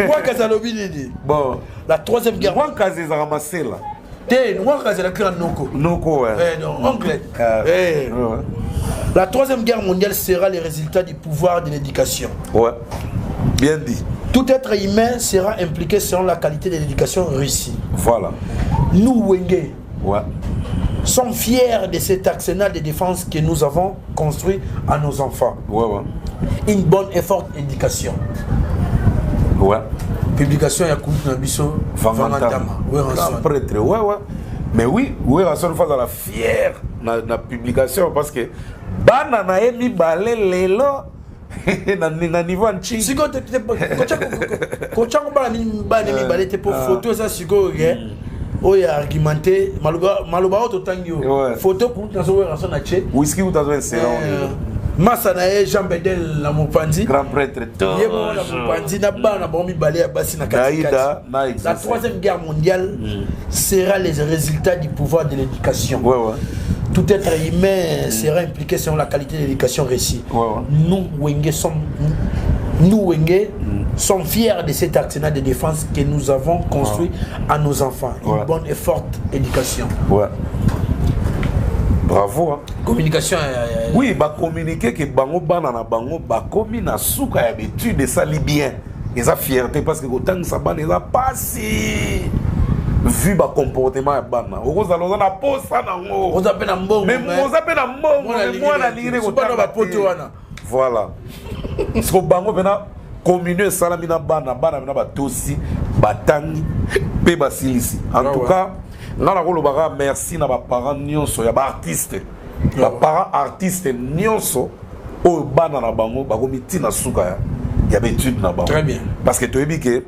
B: moi, Kazalobi dit. Bon, la troisième guerre.
A: Moi, Kazé a ramassé là.
B: Moi, Kazé a créé un Noko.
A: Noko, ouais.
B: Non, anglais. La troisième guerre mondiale sera le résultat du pouvoir de l'éducation.
A: Ouais. Bien dit.
B: Tout être humain sera impliqué selon la qualité de l'éducation réussie.
A: Voilà.
B: Nous, Wenge.
A: Ouais.
B: Sommes fiers de cet arsenal de défense que nous avons construit à nos enfants.
A: Ouais, ouais.
B: Une bonne et forte éducation.
A: Ouais.
B: Publication ya Koutou Nabiso
A: Vangantama. Ouais, prêtre. Ouais, ouais. Mais oui, oui, la seule fois dans la fière na publication parce que bana na emi balé lelo na niveau anchi.
B: Si quand tu bana mi balé te pour photo ça siko oya argumenté maluba auto tangio photo pour dans so ranson na che
A: whisky ou tazo insero
B: massa na Jean Bedel la Mopanzi
A: grand prêtre
B: yebo la Mopanzi na bana ba mi balé ya basi na Kaida. La troisième guerre mondiale sera les résultats du pouvoir de l'éducation.
A: Ouais, ouais.
B: Tout être humain sera impliqué selon la qualité de l'éducation réussie.
A: Ouais, ouais.
B: Nous, Wenge, sommes fiers de cet arsenal de défense que nous avons construit à nos enfants. Une bonne et forte éducation.
A: Ouais. Bravo. Hein.
B: Communication.
A: Oui, bah communiquer que bango banana bango bah commis na souka ya étude ça li bien. Ils ont fierté parce que autant ça ban ils a pas si vu ba comportement ya bana. Okoza loza na posa nango.
B: On appelle un bon.
A: Mais on appelle un bon. Moi na lire ko
B: ba poto wana.
A: Voilà. Parce que bango bena communier salami na bana bana na batosi batangi pe basilisi. En tout cas, nana ko lobaka merci na ba parents nyonso ya ba artiste. Ba parents artistes nyonso o bana na bango ba komiti na suka ya étude na bango.
B: Très bien.
A: Parce que tu es que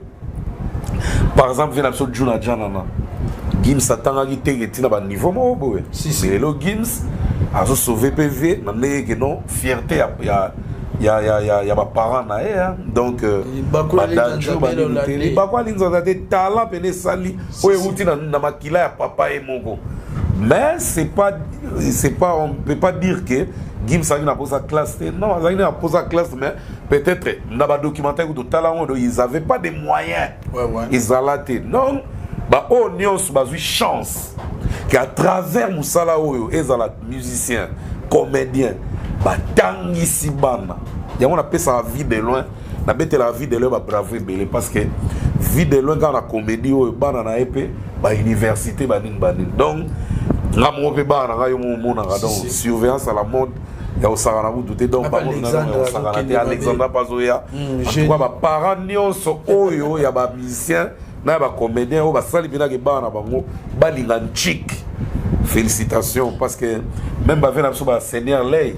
A: par exemple vena so Juna Janana Gims atanga ki te na ba niveau mo boye. Mais le Gims a sauvé PV na que non fierté ya ba parents na hein. Donc badanju ba kwa linzo te talent pene sali o euti na makila ya papa et moko. Mais c'est pas on peut pas dire que Gims a une pose à classe. Non, il a une pose à classe mais peut-être dans le documentaire où talent ils avaient pas de moyens. Ils allaient non bah on y a eu chance qu'à travers Moussala Oyo et la musicien comédien bah tangi si bana. Il y a on appelle ça la vie de loin. Na bête la vie de loin bah bravo belé parce que vie de loin quand la comédie Oyo bana na épée bah université banin. Donc la mauvaise bana ga yo mona donc surveillance à la mode. Il y a aussi un douté donc Alexandre Pazoya. Je vois ma parents nyonso oyo ya ba musicien na ba comédien o ba sali bina ke bana bango balinganchik. Félicitations parce que même ba vena so ba seigneur lay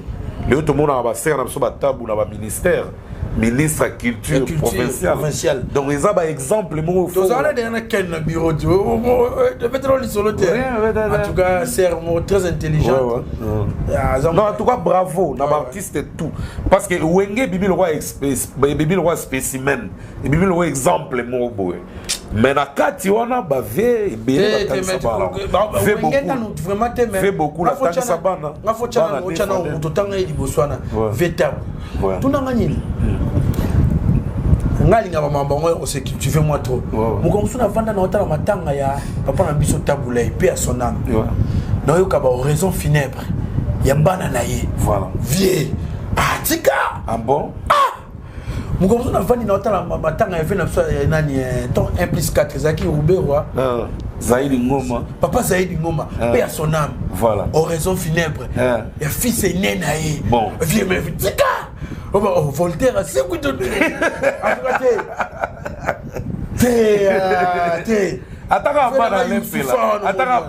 A: le tout monde na ba ser na so ba tabu na ba ministère ministre culture provinciale. Donc ils ont un exemple mon
B: faux. Vous allez dans quel bureau de pétrole sur le terrain. En tout cas, c'est très intelligent.
A: Non, en tout cas, bravo, na artiste et tout. Parce que Wenge bibi le roi spécimen, bibi le roi exemple mon boy. Mais na kati wana ba ve be fait beaucoup la tante sabana.
B: Na faut chana to tanga di boswana. Veta. Tunanga nini? Ngalinga ba mambongo o se tu fais moi trop. Mukomsu na vanda na otala matanga ya papa na biso tabula pe à son âme. Na yo ka ba raison funèbre. Ya bana na ye.
A: Voilà.
B: Vie. Ah tika.
A: Ah bon?
B: Ah. Mukomsu na vanda na otala matanga ya vena nani ton 1+4 zaki Ruberwa.
A: Zaïdi Ngoma.
B: Papa Zaïdi Ngoma, paix à son âme.
A: Voilà.
B: Oraison funèbre. Il y a fils aîné naïe.
A: Bon.
B: Viens me dire. Oh Voltaire, c'est quoi ton
A: Attends, bana lempela. Attends,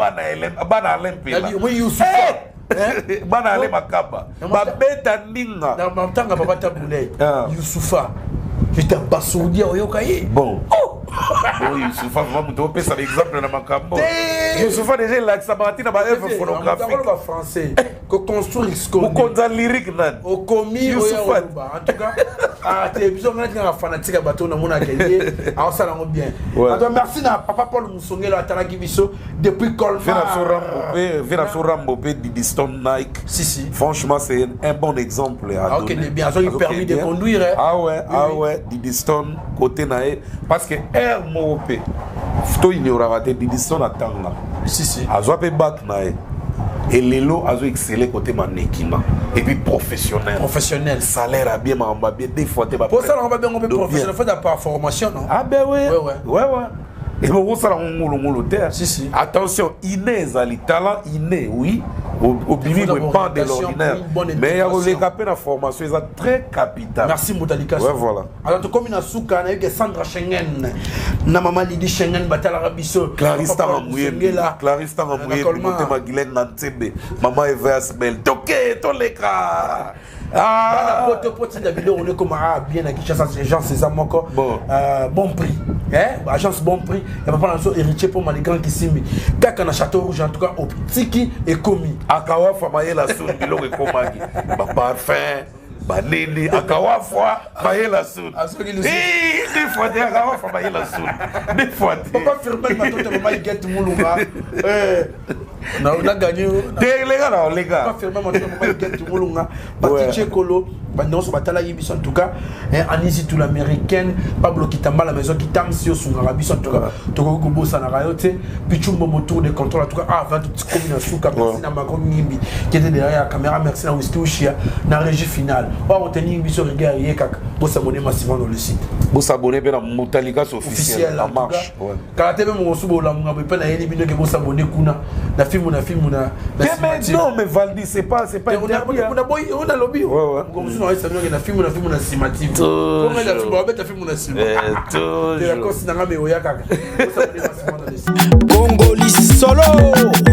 A: bana lempela. Oui, Youssoufa. bana ale makaba babeta ndinga
B: na mtanga papa tabulé Youssoufa j'étais abasourdi oyoka ye
A: bon Youssoufa vraiment muto pesa l'exemple na makambo Youssoufa déjà il a accepté na ba œuvre phonographique
B: ba français ko construire ce
A: ko konza lyrique nan
B: au commis Youssoufa en tout cas à télévision on a fanatique bateau na mona keye a ça la bien donc merci na papa Paul Musongelo atalaki biso depuis Colmar
A: Vina Sorambo Didi Stone Nike
B: si
A: franchement c'est un bon exemple à
B: donner. OK bien ça lui permis de conduire
A: ah ouais Didi Stone côté nae parce que air mope to ignorava te Didi Stone atanga
B: si
A: azwa pe bac nae et lelo azo exceller côté manekima et puis professionnel salaire a bien mamba bien des fois te ba
B: pour ça on va bien professionnel fait de la formation non
A: ah ben ouais et bon ça on ngolo terre
B: si
A: attention inné zali talent inné oui au bimi pas de l'ordinaire mais il y a les capés la formation c'est très capital.
B: Merci Moutalika.
A: Ouais voilà.
B: Alors tu comme na souka na que Sandra Schengen na maman Lydie Schengen batala rabiso
A: Clarisse Tamouye monter ma Guylaine Nantebe maman Evers Bell toqué ton l'écran.
B: Ah, pote de vidéo on est comme bien à Kinshasa agence c'est ça mon corps bon prix agence bon prix et papa na héritier pour Maligan qui simbi kaka na château rouge en tout cas au petit et commis
A: akawa famaye la soul biloko ekomaki ba parfum banini akawa fois maye la soul des fois des akawa fois maye la soul des fois
B: papa firme ma toto maman get mulunga on a gagné
A: les gars
B: papa firme ma toto maman get mulunga Batiche Kolo bandons batala yibis en tout cas Anisi tout l'américaine Pablo Kitamba la maison qui tam si au sungara bis en tout cas toko gobo sana rayote pichumbo motour de contrôle en tout cas avant toute combinaison merci na Macron Nimbi qui était derrière la caméra merci na Whisky Ushia na régie finale on tenir biso regard kaka bo s'abonner massivement dans le site
A: bo s'abonner bien à Moutalika officiel en marche
B: quand tu même subo la munga pe na yeli bino ke bo s'abonner kuna na film na
A: non mais Valdi c'est pas
B: on a lobby on ça vient na film na simative on a la film na simative Congo Solo